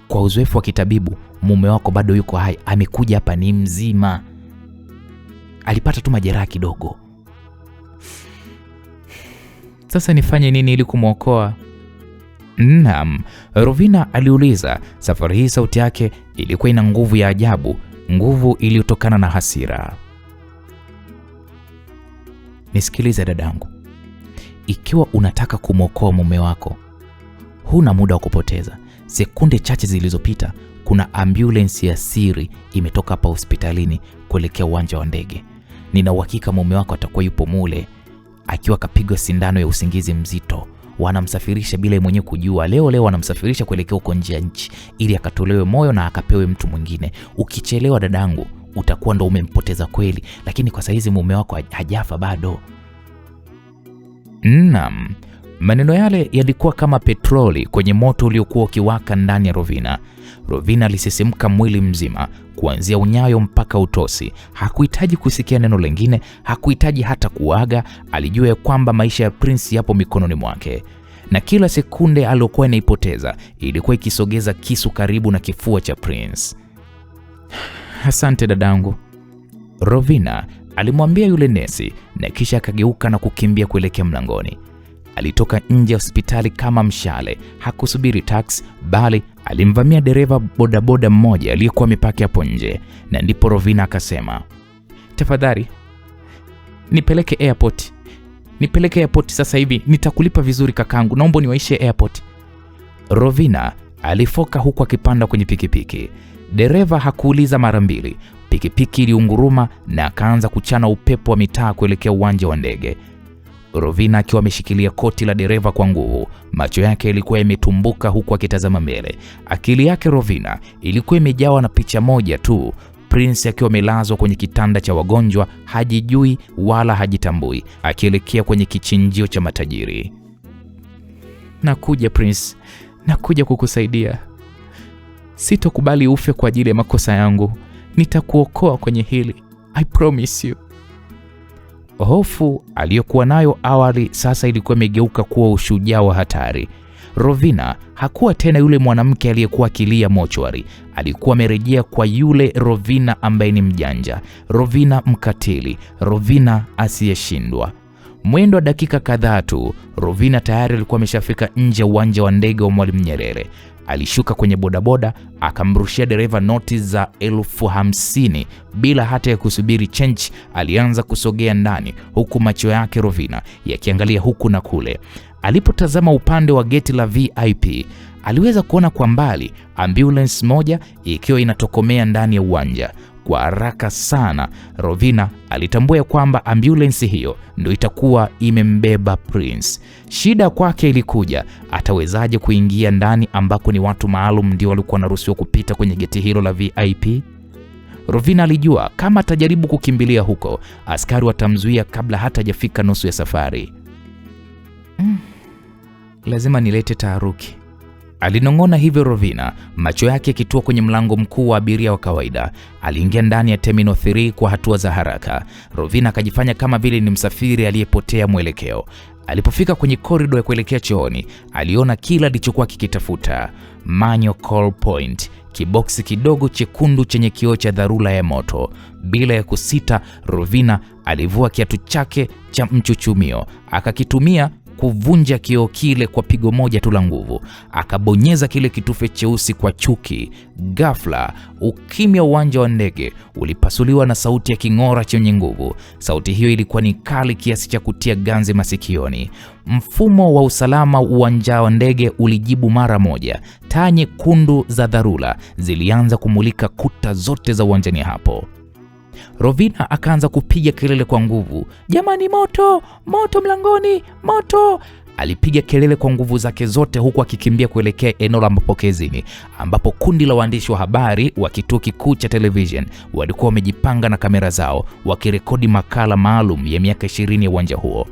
Kwa uzoefu wa kitabibu, mume wako bado yuko hai. Amekuja hapa ni mzima. Alipata tu majeraha kidogo. Sasa nifanye nini ili kumwokoa? Naam, Rovina aliuliza. Safari hii sauti yake ilikuwa ina nguvu ya ajabu, nguvu iliyotokana na hasira. Nisikilize dadangu. Ikiwa unataka kumwokoa mume wako, huna muda wa kupoteza. Sekunde chache zilizopita, kuna ambulance ya siri imetoka hapa hospitalini kuelekea uwanja wa ndege. Nina uhakika mume wako atakuwa yupo mule akiwa kapigwa sindano ya usingizi mzito. Wanamsafirisha bila mwenyewe kujua. Leo wanamsafirisha kuelekea huko nje ya nchi ili akatolewe moyo na akapewe mtu mwingine. Ukichelewa dadangu, utakuwa ndo umempoteza kweli, lakini kwa saizi mume wako hajafa bado. Naam. Maneno yale yalikuwa kama petroli kwenye moto uliokuwa ukiwaka ndani ya Rovina. Rovina alisisimka mwili mzima, kuanzia unyayo mpaka utosi. Hakuhitaji kusikia neno lingine, hakuhitaji hata kuaga. Alijua kwamba maisha ya Prince yapo mikononi mwake, na kila sekunde aliyokuwa inaipoteza ilikuwa ikisogeza kisu karibu na kifua cha Prince. Asante dadangu, Rovina alimwambia yule nesi, na kisha akageuka na kukimbia kuelekea mlangoni. Alitoka nje ya hospitali kama mshale. Hakusubiri taxi, bali alimvamia dereva bodaboda mmoja aliyekuwa amepaki hapo nje, na ndipo Rovina akasema, tafadhali nipeleke airport. Nipeleke airport sasa hivi, nitakulipa vizuri kakangu, naomba niwaishe airport. Rovina alifoka huku akipanda kwenye pikipiki. Dereva hakuuliza mara mbili. Pikipiki iliunguruma na akaanza kuchana upepo wa mitaa kuelekea uwanja wa ndege. Rovina akiwa ameshikilia koti la dereva kwa nguvu, macho yake yalikuwa yametumbuka huku akitazama mbele. Akili yake Rovina ilikuwa imejawa na picha moja tu, Prince akiwa amelazwa kwenye kitanda cha wagonjwa, hajijui wala hajitambui, akielekea kwenye kichinjio cha matajiri. Nakuja Prince, nakuja kukusaidia. Sitokubali ufe kwa ajili ya makosa yangu. Nitakuokoa kwenye hili. I promise you. Hofu aliyokuwa nayo awali sasa ilikuwa imegeuka kuwa ushujaa wa hatari. Rovina hakuwa tena yule mwanamke aliyekuwa akilia mochwari. Alikuwa amerejea kwa yule Rovina ambaye ni mjanja, Rovina mkatili, Rovina asiyeshindwa. Mwendo wa dakika kadhaa tu, Rovina tayari alikuwa ameshafika nje ya uwanja wa ndege wa Mwalimu Nyerere. Alishuka kwenye bodaboda, akamrushia dereva noti za 50,000 bila hata ya kusubiri change. Alianza kusogea ndani, huku macho yake Rovina yakiangalia huku na kule. Alipotazama upande wa geti la VIP, aliweza kuona kwa mbali ambulance moja ikiwa inatokomea ndani ya uwanja. Kwa haraka sana, Rovina alitambua kwamba ambulance hiyo ndio itakuwa imembeba Prince. Shida kwake ilikuja, atawezaje kuingia ndani ambako ni watu maalum ndio walikuwa wanaruhusiwa kupita kwenye geti hilo la VIP? Rovina alijua kama atajaribu kukimbilia huko, askari watamzuia kabla hata hajafika nusu ya safari. lazima nilete taharuki, alinong'ona hivyo Rovina, macho yake yakitua kwenye mlango mkuu wa abiria wa kawaida. Aliingia ndani ya Terminal 3 kwa hatua za haraka. Rovina akajifanya kama vile ni msafiri aliyepotea mwelekeo. Alipofika kwenye korido ya kuelekea chooni, aliona kila alichokuwa kikitafuta: manual call point, kiboksi kidogo chekundu chenye kioo cha dharura ya moto. Bila ya kusita, Rovina alivua kiatu chake cha mchuchumio, akakitumia kuvunja kioo kile kwa pigo moja tu la nguvu. Akabonyeza kile kitufe cheusi kwa chuki. Ghafla, ukimya uwanja wa ndege ulipasuliwa na sauti ya king'ora chenye nguvu. Sauti hiyo ilikuwa ni kali kiasi cha kutia ganzi masikioni. Mfumo wa usalama uwanja wa ndege ulijibu mara moja. Taa nyekundu za dharura zilianza kumulika kuta zote za uwanjani hapo. Rovina akaanza kupiga kelele kwa nguvu, jamani, moto, moto mlangoni, moto! Alipiga kelele kwa nguvu zake zote huku akikimbia kuelekea eneo la mapokezini, ambapo kundi la waandishi wa habari wa kituo kikuu cha television walikuwa wamejipanga na kamera zao wakirekodi makala maalum ya miaka 20 ya uwanja huo.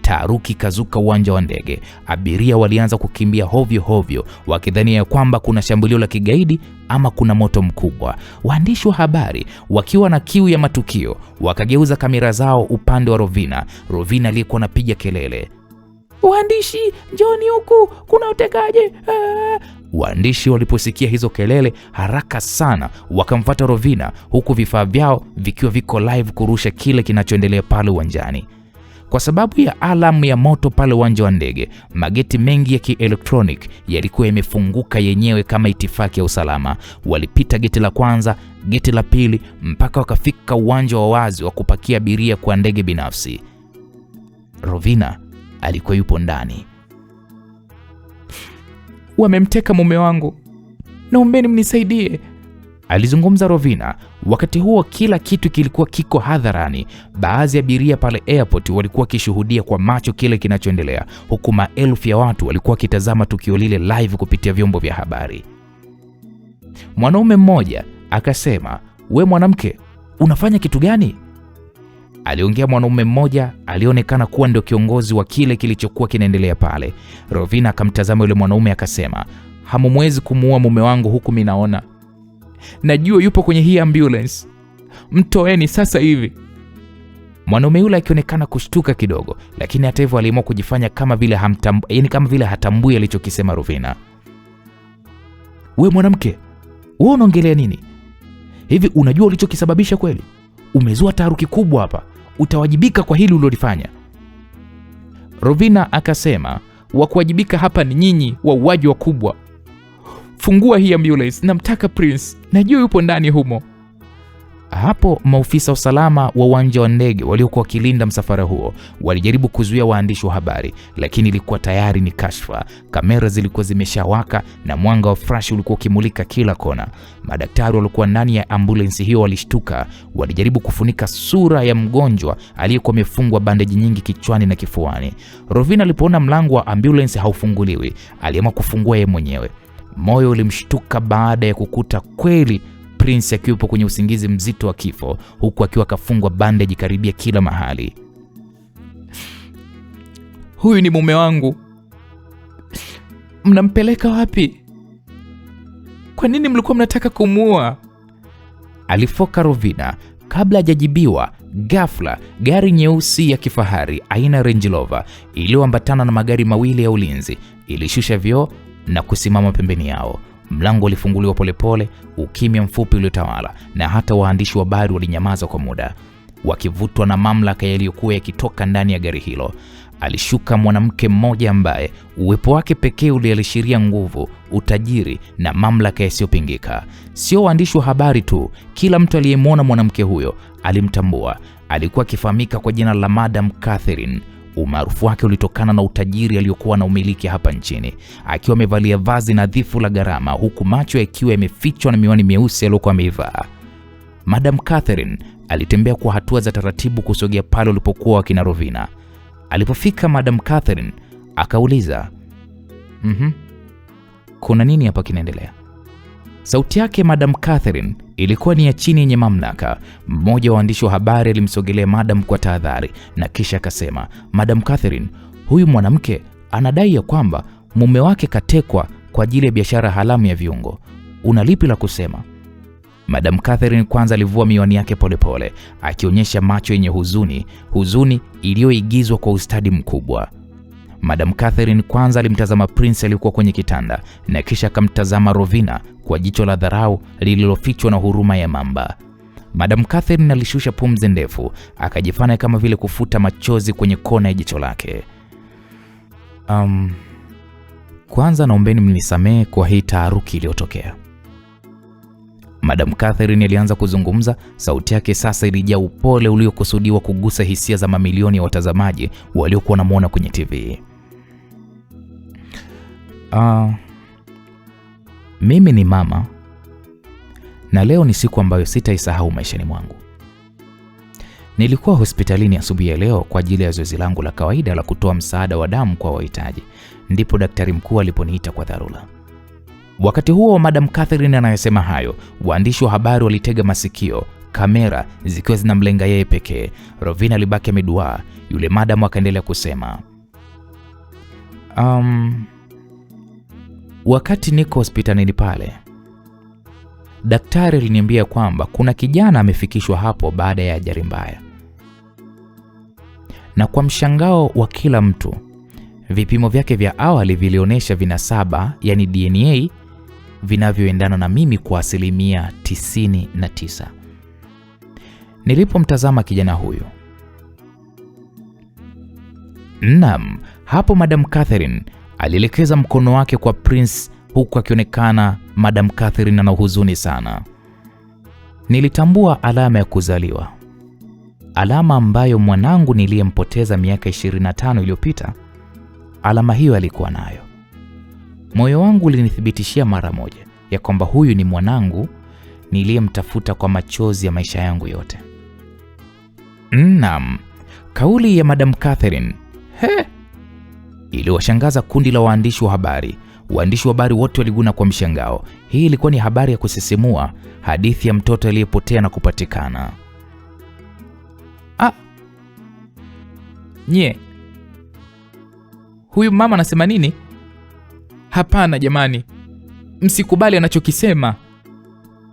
Taharuki kazuka uwanja wa ndege. Abiria walianza kukimbia hovyo hovyo wakidhania kwamba kuna shambulio la kigaidi ama kuna moto mkubwa. Waandishi wa habari wakiwa na kiu ya matukio wakageuza kamera zao upande wa Rovina. Rovina alikuwa anapiga kelele, waandishi, njoni huku, kuna utekaji! Waandishi waliposikia hizo kelele haraka sana wakamfuata Rovina, huku vifaa vyao vikiwa viko live kurusha kile kinachoendelea pale uwanjani. Kwa sababu ya alamu ya moto pale uwanja wa ndege, mageti mengi ya kielektronic yalikuwa yamefunguka yenyewe kama itifaki ya usalama. Walipita geti la kwanza, geti la pili, mpaka wakafika uwanja wa wazi wa kupakia abiria kwa ndege binafsi. Rovina alikuwa yupo ndani. Wamemteka mume wangu, naombeni mnisaidie, alizungumza Rovina. Wakati huo kila kitu kilikuwa kiko hadharani. Baadhi ya abiria pale airport walikuwa kishuhudia kwa macho kile kinachoendelea, huku maelfu ya watu walikuwa kitazama tukio lile live kupitia vyombo vya habari. Mwanaume mmoja akasema, we mwanamke, unafanya kitu gani? Aliongea mwanaume mmoja alionekana kuwa ndio kiongozi wa kile kilichokuwa kinaendelea pale. Rovina akamtazama yule mwanaume akasema, hamumwezi kumuua mume wangu huku mimi naona. Najua yupo kwenye hii ambulance. Mtoeni sasa hivi. Mwanaume yule akionekana kushtuka kidogo, lakini hata hivyo aliamua kujifanya kama vile hatambui alichokisema Rovina. We mwanamke, wewe unaongelea nini? Hivi unajua ulichokisababisha kweli? Umezua taharuki kubwa hapa. Utawajibika kwa hili ulilofanya. Rovina akasema, wa kuwajibika hapa ni nyinyi, wauaji wakubwa. Fungua hii ambulance, namtaka Prince. Najua yupo ndani humo. Hapo maofisa usalama wa uwanja wa ndege waliokuwa wakilinda msafara huo walijaribu kuzuia waandishi wa habari, lakini ilikuwa tayari ni kashfa. Kamera zilikuwa zimeshawaka na mwanga wa flash ulikuwa ukimulika kila kona. Madaktari walikuwa ndani ya ambulance hiyo walishtuka. Walijaribu kufunika sura ya mgonjwa aliyekuwa amefungwa bandeji nyingi kichwani na kifuani. Rovina alipoona mlango wa ambulance haufunguliwi, aliamua kufungua yeye mwenyewe. Moyo ulimshtuka baada ya kukuta kweli Prince akiwa kwenye usingizi mzito wa kifo, huku akiwa kafungwa bandage karibia kila mahali. Huyu ni mume wangu. Mnampeleka wapi? Kwa nini mlikuwa mnataka kumuua? Alifoka Rovina. Kabla hajajibiwa, ghafla gari nyeusi ya kifahari aina Range Rover iliyoambatana na magari mawili ya ulinzi ilishusha vioo na kusimama pembeni yao. Mlango ulifunguliwa polepole, ukimya mfupi uliotawala, na hata waandishi wa habari walinyamaza kwa muda, wakivutwa na mamlaka yaliyokuwa yakitoka ndani ya gari hilo. Alishuka mwanamke mmoja ambaye uwepo wake pekee uliashiria nguvu, utajiri na mamlaka yasiyopingika. Sio waandishi wa habari tu, kila mtu aliyemwona mwanamke huyo alimtambua. Alikuwa akifahamika kwa jina la Madam Catherine. Umaarufu wake ulitokana na utajiri aliyokuwa na umiliki hapa nchini. Akiwa amevalia vazi nadhifu la gharama, huku macho yakiwa yamefichwa na miwani myeusi aliyokuwa ameivaa, Madam Catherine alitembea kwa hatua za taratibu kusogea pale ulipokuwa wakina Rovina. Alipofika Madam Catherine akauliza, kuna nini hapa kinaendelea? Sauti yake Madam Catherine ilikuwa ni ya chini yenye mamlaka. Mmoja wa waandishi wa habari alimsogelea Madam kwa tahadhari na kisha akasema, Madam Catherine, huyu mwanamke anadai ya kwamba mume wake katekwa kwa ajili ya biashara haramu ya viungo. Una lipi la kusema? Madam Catherine kwanza alivua miwani yake polepole, akionyesha macho yenye huzuni iliyoigizwa kwa ustadi mkubwa. Madam Catherine kwanza alimtazama Prince aliyekuwa kwenye kitanda, na kisha akamtazama Rovina kwa jicho la dharau lililofichwa na huruma ya mamba. Madam Catherine alishusha pumzi ndefu, akajifanya kama vile kufuta machozi kwenye kona ya jicho lake. Kwanza naombeni mnisamehe kwa hii taharuki iliyotokea. Madam Catherine alianza kuzungumza, sauti yake sasa ilijaa upole uliokusudiwa kugusa hisia za mamilioni ya watazamaji waliokuwa wanamuona kwenye TV. Mimi ni mama, na leo ni siku ambayo sitaisahau maishani mwangu. Nilikuwa hospitalini asubuhi ya leo kwa ajili ya zoezi langu la kawaida la kutoa msaada wa damu kwa wahitaji, ndipo daktari mkuu aliponiita kwa dharura. Wakati huo Madam Catherine anayesema hayo, waandishi wa habari walitega masikio, kamera zikiwa zinamlenga yeye pekee. Rovina alibaki ameduaa. Yule madam akaendelea kusema, wakati niko hospitalini pale, daktari aliniambia kwamba kuna kijana amefikishwa hapo baada ya ajali mbaya. Na kwa mshangao wa kila mtu, vipimo vyake vya awali vilionyesha vinasaba, yani DNA, vinavyoendana na mimi kwa 99%. Nilipomtazama kijana huyo, hapo Madam Catherine alielekeza mkono wake kwa Prince, huku akionekana Madam Catherine ana huzuni sana. Nilitambua alama ya kuzaliwa, alama ambayo mwanangu niliyempoteza miaka 25 iliyopita, alama hiyo alikuwa nayo. Moyo wangu ulinithibitishia mara moja ya kwamba huyu ni mwanangu niliyemtafuta kwa machozi ya maisha yangu yote. Kauli ya Madam Catherine iliwashangaza kundi la waandishi wa habari. Waandishi wa habari wote waliguna kwa mshangao. Hii ilikuwa ni habari ya kusisimua, hadithi ya mtoto aliyepotea na kupatikana. Huyu mama anasema nini? Hapana jamani, msikubali anachokisema,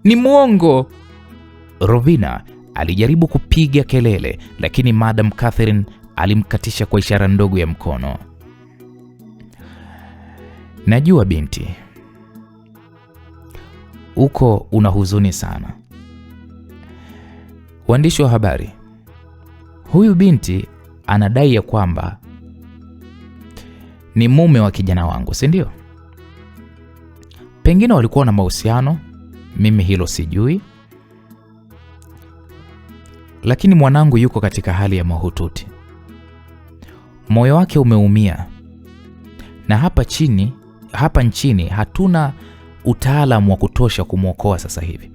ni muongo. Rovina alijaribu kupiga kelele, lakini Madam Catherine alimkatisha kwa ishara ndogo ya mkono. Najua binti, uko una huzuni sana. Waandishi wa habari, huyu binti anadai ya kwamba ni mume wa kijana wangu, si ndio? Pengine walikuwa na mahusiano, mimi hilo sijui. Lakini mwanangu yuko katika hali ya mahututi. Moyo wake umeumia. Na hapa nchini hatuna utaalamu wa kutosha kumwokoa sasa hivi.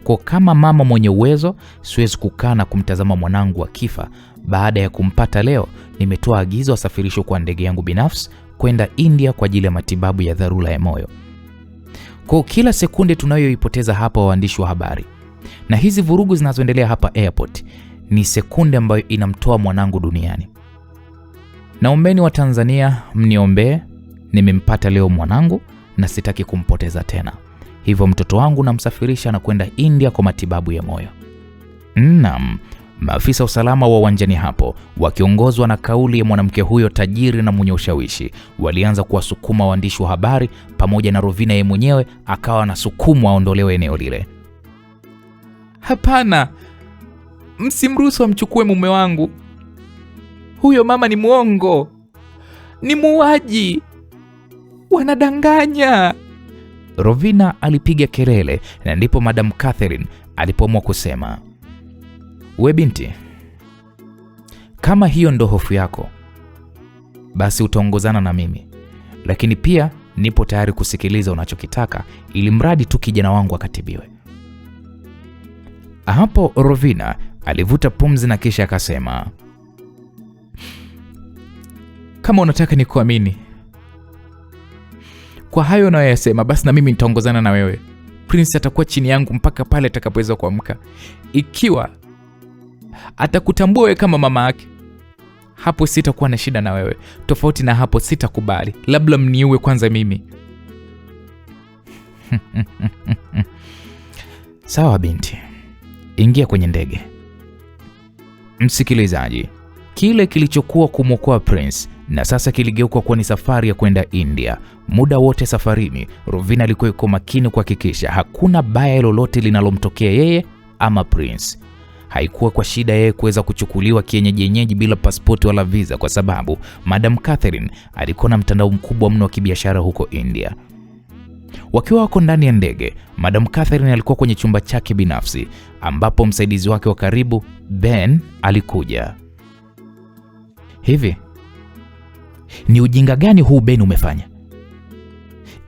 Kwa kama mama mwenye uwezo, siwezi kukaa na kumtazama mwanangu akifa. Baada ya kumpata leo, nimetoa agizo asafirishwe kwa ndege yangu binafsi kwenda India kwa ajili ya matibabu ya dharura ya moyo. Kwa kila sekunde tunayoipoteza hapa, waandishi wa habari, na hizi vurugu zinazoendelea hapa airport, ni sekunde ambayo inamtoa mwanangu duniani. Naombeni wa Tanzania mniombee. Nimempata leo mwanangu na sitaki kumpoteza tena. Hivyo mtoto wangu namsafirisha na kwenda India kwa matibabu ya moyo. Maafisa usalama wa uwanjani hapo, wakiongozwa na kauli ya mwanamke huyo tajiri na mwenye ushawishi, walianza kuwasukuma waandishi wa habari pamoja na Rovina yeye mwenyewe akawa anasukumwa aondolewe eneo lile. Hapana, msimruhusu amchukue mume wangu. Huyo mama ni muongo, ni muuaji, wanadanganya. Rovina alipiga kelele, na ndipo Madam Catherine alipoamua kusema, we binti, kama hiyo ndo hofu yako, basi utaongozana na mimi, lakini pia nipo tayari kusikiliza unachokitaka, ili mradi tu kijana wangu akatibiwe. Hapo Rovina alivuta pumzi na kisha akasema, kama unataka nikuamini kwa hayo unayoyasema, basi na mimi nitaongozana na wewe. Prince atakuwa chini yangu mpaka pale atakapoweza kuamka. Ikiwa atakutambua wewe kama mama yake, hapo sitakuwa na shida na wewe. Tofauti na hapo sitakubali. Labda mniue kwanza mimi. Sawa binti, ingia kwenye ndege. Msikilizaji, kile kilichokuwa kumwokoa Prince na sasa kiligeuka kuwa ni safari ya kwenda India. Muda wote safarini, Rovina alikuwa yuko makini kuhakikisha hakuna baya lolote linalomtokea yeye ama Prince. Haikuwa kwa shida yeye kuweza kuchukuliwa kienyeji bila pasipoti wala visa, kwa sababu Madam Catherine alikuwa na mtandao mkubwa mno wa kibiashara huko India. Wakiwa wako ndani ya ndege, Madam Catherine alikuwa kwenye chumba chake binafsi ambapo msaidizi wake wa karibu Ben alikuja. Hivi ni ujinga gani huu Ben umefanya?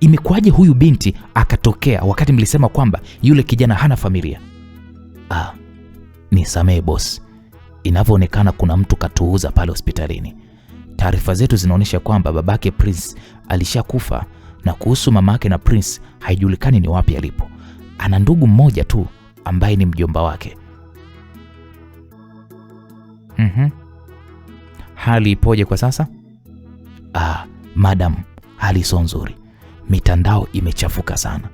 Imekuwaje huyu binti akatokea wakati mlisema kwamba yule kijana hana familia? Nisamehe boss. Inavyoonekana kuna mtu katuuza pale hospitalini. Taarifa zetu zinaonyesha kwamba babake Prince alishakufa, na kuhusu mamake na Prince haijulikani ni wapi alipo. Ana ndugu mmoja tu ambaye ni mjomba wake. Hali ipoje kwa sasa? Madam, hali sio nzuri. Mitandao imechafuka sana.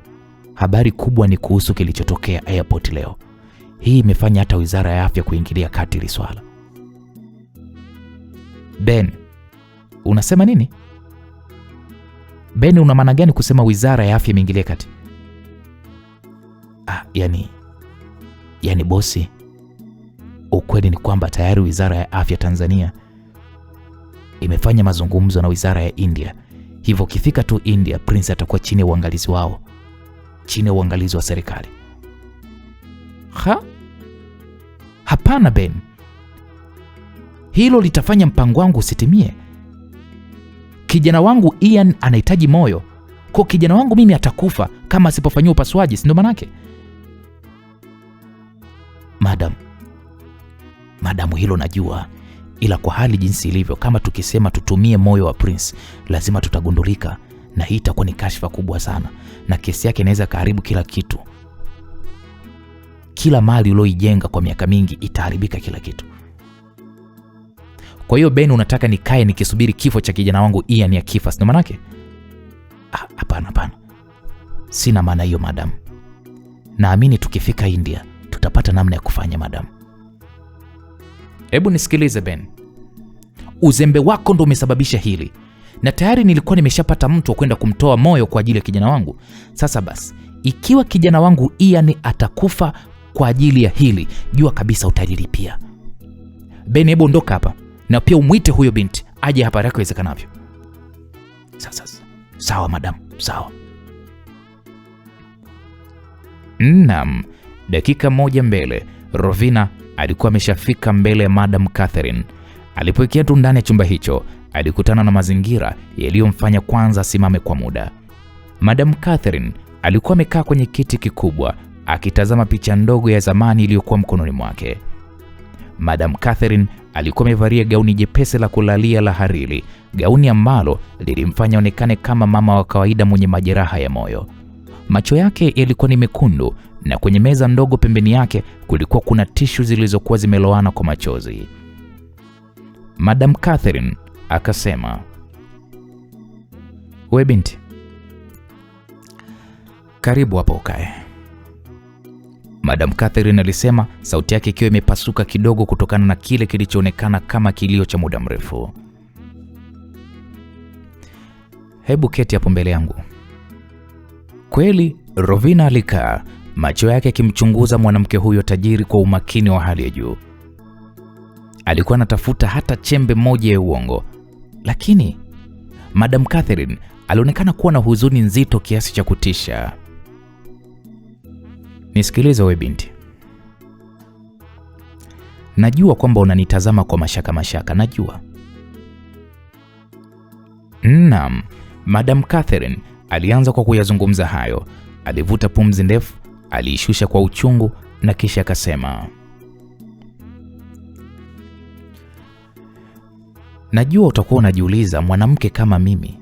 Habari kubwa ni kuhusu kilichotokea airport leo. Hii imefanya hata Wizara ya Afya kuingilia kati hili swala. Ben, unasema nini? Ben, una maana gani kusema Wizara ya Afya imeingilia kati? Yani bosi, ukweli ni kwamba tayari Wizara ya Afya Tanzania imefanya mazungumzo na Wizara ya India. Hivyo kifika tu India, Prince atakuwa chini ya uangalizi wao, chini ya uangalizi wa serikali. Hapana Ben, hilo litafanya mpango wangu usitimie. Kijana wangu Ian anahitaji moyo. Kwa kijana wangu mimi atakufa kama asipofanyiwa upasuaji, si ndio manake? Madam, hilo najua, ila kwa hali jinsi ilivyo, kama tukisema tutumie moyo wa Prince, lazima tutagundulika, na hii itakuwa ni kashfa kubwa sana, na kesi yake inaweza karibu kila kitu. Kila mali ulioijenga kwa miaka mingi itaharibika, kila kitu. Kwa hiyo Ben, unataka nikae nikisubiri kifo cha kijana wangu Ian ya kifa, sio manake? Hapana. Sina maana hiyo madam. Naamini tukifika India tutapata namna ya kufanya madam. Hebu nisikilize Ben. Uzembe wako ndo umesababisha hili. Na tayari nilikuwa nimeshapata mtu wa kwenda kumtoa moyo kwa ajili ya kijana wangu. Sasa basi, ikiwa kijana wangu Ian atakufa kwa ajili ya hili, jua kabisa utalilipia. Ben, hebu ondoka hapa. Na pia umwite huyo binti aje hapa haraka iwezekanavyo. Sawa madam, sawa. Naam, dakika moja mbele, Rovina alikuwa ameshafika mbele ya Madam Catherine. Alipoingia tu ndani ya chumba hicho, alikutana na mazingira yaliyomfanya kwanza asimame kwa muda. Madam Catherine alikuwa amekaa kwenye kiti kikubwa akitazama picha ndogo ya zamani iliyokuwa mkononi mwake. Madam Catherine alikuwa amevalia gauni jepesi la kulalia la hariri, gauni ambalo lilimfanya onekane kama mama wa kawaida mwenye majeraha ya moyo. Macho yake yalikuwa ni mekundu, na kwenye meza ndogo pembeni yake kulikuwa kuna tishu zilizokuwa zimelowana kwa machozi. Madam Catherine akasema, "We binti, karibu hapo ukae." Madam Catherine alisema, sauti yake ikiwa imepasuka kidogo kutokana na kile kilichoonekana kama kilio cha muda mrefu. "Hebu keti hapo mbele yangu." Kweli Rovina alikaa, macho yake yakimchunguza mwanamke huyo tajiri kwa umakini wa hali ya juu. Alikuwa anatafuta hata chembe moja ya uongo, lakini Madam Catherine alionekana kuwa na huzuni nzito kiasi cha kutisha. "Nisikilize we binti. Najua kwamba unanitazama kwa mashaka, najua." Naam, Madam Catherine alianza kwa kuyazungumza hayo. Alivuta pumzi ndefu, aliishusha kwa uchungu na kisha akasema, "Najua utakuwa unajiuliza, mwanamke kama mimi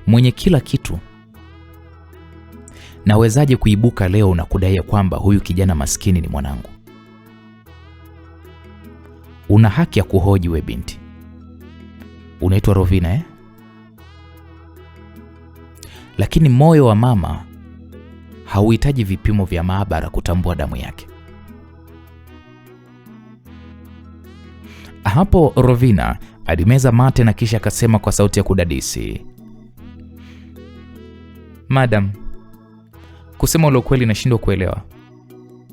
mwenye kila kitu, nawezaje kuibuka leo na kudai kwamba huyu kijana maskini ni mwanangu? Una haki ya kuhoji we binti. Unaitwa Rovina eh? Lakini moyo wa mama hauhitaji vipimo vya maabara kutambua damu yake. Hapo Rovina alimeza mate na kisha akasema kwa sauti ya kudadisi, Madam, kusema ule ukweli nashindwa kuelewa.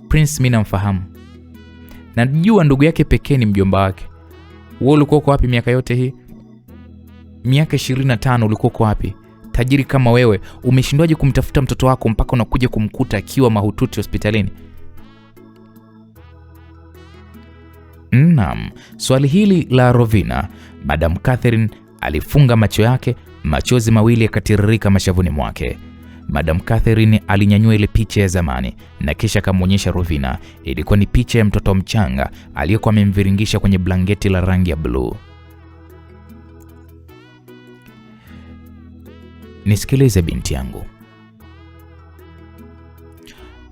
Prince mimi namfahamu. Najua ndugu yake pekee ni mjomba wake. Wewe ulikuwa uko wapi miaka yote hii? Miaka 25 ulikuwa uko wapi? Tajiri kama wewe, umeshindwaje kumtafuta mtoto wako mpaka unakuja kumkuta akiwa mahututi hospitalini? Naam, swali hili la Rovina, Madam Catherine alifunga macho yake, machozi mawili yakatiririka mashavuni mwake. Madam Catherine alinyanyua ile picha ya zamani na kisha akamwonyesha Rovina. Ilikuwa ni picha ya mtoto mchanga aliyekuwa amemviringisha kwenye blanketi la rangi ya blue. Nisikilize binti yangu.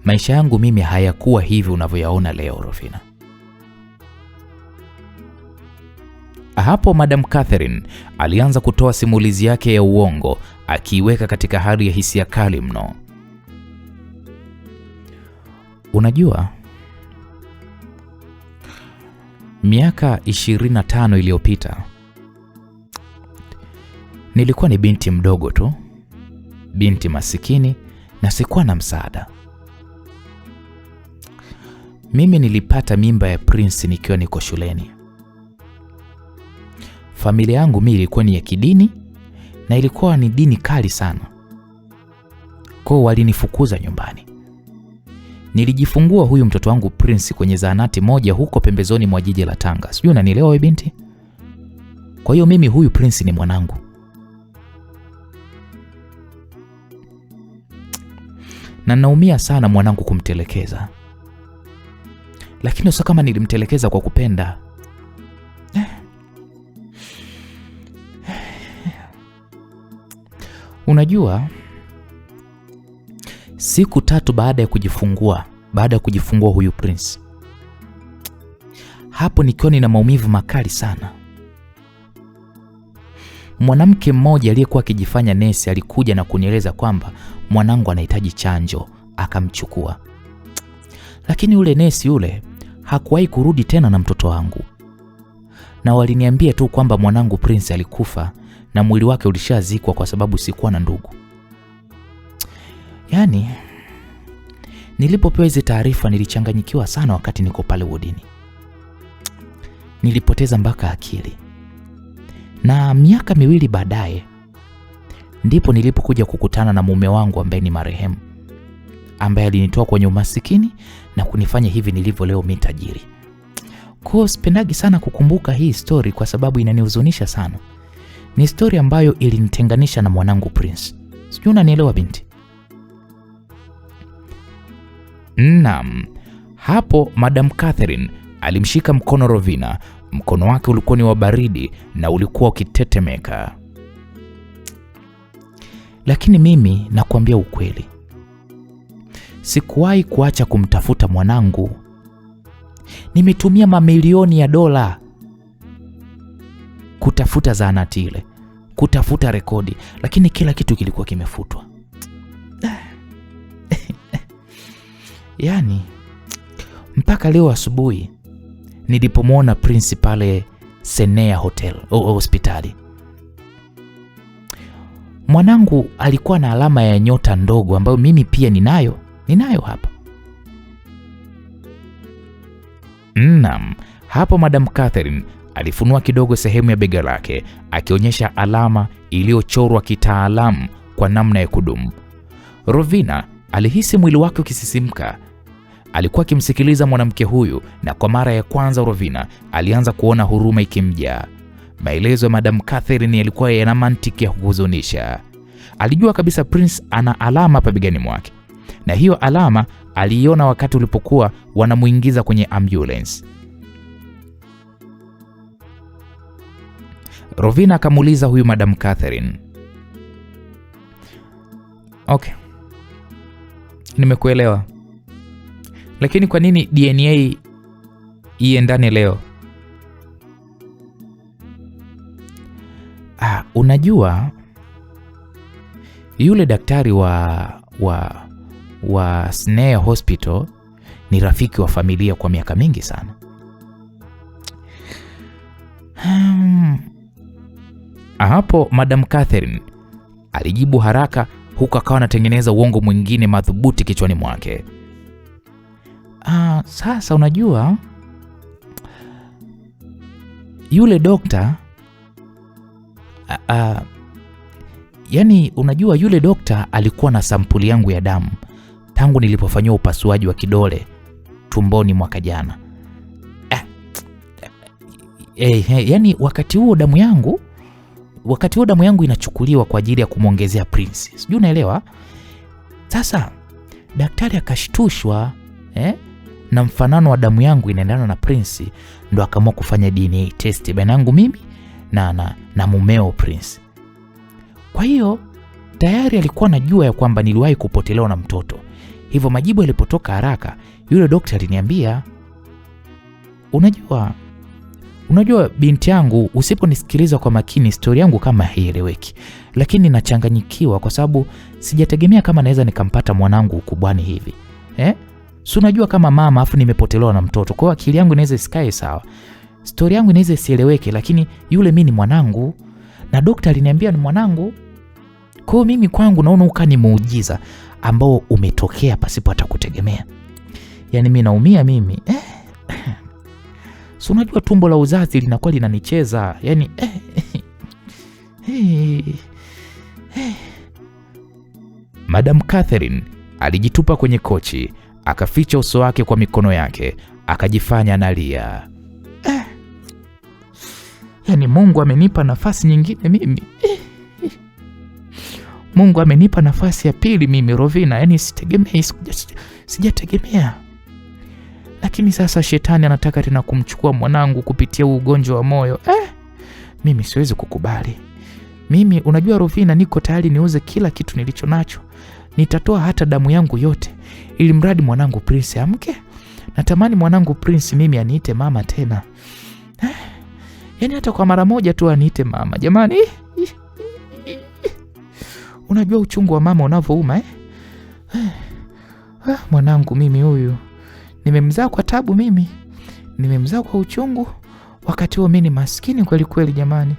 Maisha yangu mimi hayakuwa hivi unavyoyaona leo Rovina. Hapo Madam Catherine alianza kutoa simulizi yake ya uongo, akiiweka katika hali ya hisia kali mno. Unajua, miaka 25 iliyopita nilikuwa ni binti mdogo tu, binti masikini na sikuwa na msaada. Mimi nilipata mimba ya Prince nikiwa niko shuleni. Familia yangu mimi ilikuwa ni ya kidini na ilikuwa ni dini kali sana. Kwa walinifukuza nyumbani. Nilijifungua huyu mtoto wangu Prince kwenye zahanati moja huko pembezoni mwa jiji la Tanga. Sijui unanielewa wewe binti? Kwa hiyo mimi huyu Prince ni mwanangu. Na naumia sana mwanangu kumtelekeza. Lakini sio kama nilimtelekeza kwa kupenda. Unajua, siku 3 baada ya kujifungua huyu Prince, hapo nikiwa nina maumivu makali sana, mwanamke mmoja aliyekuwa akijifanya nesi alikuja na kunieleza kwamba mwanangu anahitaji chanjo, akamchukua. Lakini yule nesi yule hakuwahi kurudi tena na mtoto wangu. Na waliniambia tu kwamba mwanangu Prince alikufa na mwili wake ulishazikwa kwa sababu sikuwa na ndugu. Yaani, nilipopewa hizo taarifa nilichanganyikiwa sana wakati niko pale wodini. Nilipoteza mpaka akili. Na miaka 2 baadaye ndipo nilipokuja kukutana na mume wangu ambaye ni marehemu, ambaye alinitoa kwenye umasikini na kunifanya hivi nilivyo leo mimi tajiri. Kwa sipendagi sana kukumbuka hii story kwa sababu inanihuzunisha sana. Ni story ambayo ilinitenganisha na mwanangu Prince. Sijui unanielewa binti? Naam. Hapo Madam Catherine alimshika mkono Rovina. Mkono wake ulikuwa ni wa baridi na ulikuwa ukitetemeka. Lakini mimi nakwambia ukweli, sikuwahi kuacha kumtafuta mwanangu. Nimetumia mamilioni ya dola kutafuta zahanati ile, kutafuta rekodi, lakini kila kitu kilikuwa kimefutwa. Yaani, mpaka leo asubuhi nilipomwona Prince pale Senea hospitali, mwanangu alikuwa na alama ya nyota ndogo ambayo mimi pia ninayo hapa. Naam, hapo Madam Catherine alifunua kidogo sehemu ya bega lake, akionyesha alama iliyochorwa kitaalamu kwa namna ya kudumu. Rovina alihisi mwili wake ukisisimka. Alikuwa akimsikiliza mwanamke huyu, na kwa mara ya kwanza Rovina alianza kuona huruma ikimjaa. Maelezo ya Madam Catherine yalikuwa yana mantiki ya kuhuzunisha. Alijua kabisa Prince ana alama hapa begani mwake, na hiyo alama aliiona wakati ulipokuwa wanamuingiza kwenye ambulance. Rovina akamuuliza huyu Madam Catherine, "Okay, nimekuelewa. Lakini kwa nini DNA iendane leo?" Unajua yule daktari wa Snare Hospital ni rafiki wa familia kwa miaka mingi sana. Hapo Madam Catherine alijibu haraka, huku akawa anatengeneza uongo mwingine madhubuti kichwani mwake. Sasa unajua yule dokta unajua yule dokta alikuwa na sampuli yangu ya damu tangu nilipofanyiwa upasuaji wa kidole tumboni mwaka jana. Wakati huo damu yangu inachukuliwa kwa ajili ya kumwongezea Prince. Sijui unaelewa? Sasa daktari akashtushwa na mfanano wa damu yangu inaendana na Prince, ndo akaamua kufanya DNA test baina yangu mimi na mumeo Prince. Kwa hiyo tayari alikuwa anajua ya kwamba niliwahi kupotelewa na mtoto. Hivyo majibu yalipotoka haraka, yule daktari aliniambia, Unajua binti yangu, usiponisikiliza kwa makini story yangu kama haieleweki. Lakini nachanganyikiwa kwa sababu sijategemea kama naweza nikampata mwanangu ukubwani hivi. Si unajua kama mama afu nimepotelewa na mtoto. Kwa akili yangu inaweza isikae sawa. Story yangu inaweza isieleweke, lakini yule mimi ni mwanangu na daktari aliniambia ni mwanangu. Kwa mimi kwangu naona ukani muujiza ambao umetokea pasipo hata kutegemea. Yaani mimi naumia mimi. So unajua tumbo la uzazi linakuwa linanicheza. Yaani Madam Catherine alijitupa kwenye kochi, akaficha uso wake kwa mikono yake, akajifanya analia. Yaani Mungu amenipa nafasi nyingine mimi. Mungu amenipa nafasi ya pili mimi Rovina. Yaani sijategemea. Lakini sasa shetani anataka tena kumchukua mwanangu kupitia ugonjwa wa moyo. Mimi siwezi kukubali. Mimi unajua Rovina, niko tayari niuze kila kitu nilicho nacho. Nitatoa hata damu yangu yote ili mradi mwanangu Prince amke. Natamani mwanangu Prince mimi aniite mama tena. Yaani hata kwa mara moja tu aniite mama. Jamani. Unajua uchungu wa mama unavyouma mwanangu mimi huyu. Nimemzaa kwa tabu mimi. Nimemzaa kwa uchungu. Wakati huo mimi ni maskini kweli kweli jamani.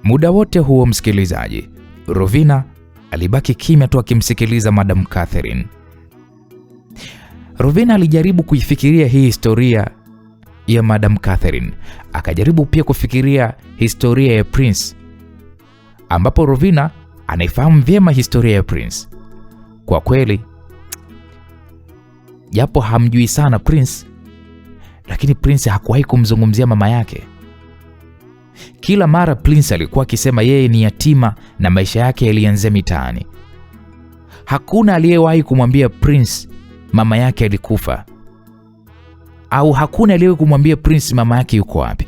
Muda wote huo msikilizaji, Rovina alibaki kimya tu akimsikiliza Madam Catherine. Rovina alijaribu kuifikiria hii historia ya Madam Catherine. Akajaribu pia kufikiria historia ya Prince, ambapo Rovina anaifahamu vyema historia ya Prince. Kwa kweli, japo hamjui sana Prince, lakini Prince hakuwahi kumzungumzia mama yake. Kila mara Prince alikuwa akisema yeye ni yatima na maisha yake yalianzia mitaani. Hakuna aliyewahi kumwambia Prince mama yake alikufa, au hakuna aliyewahi kumwambia Prince mama yake yuko wapi.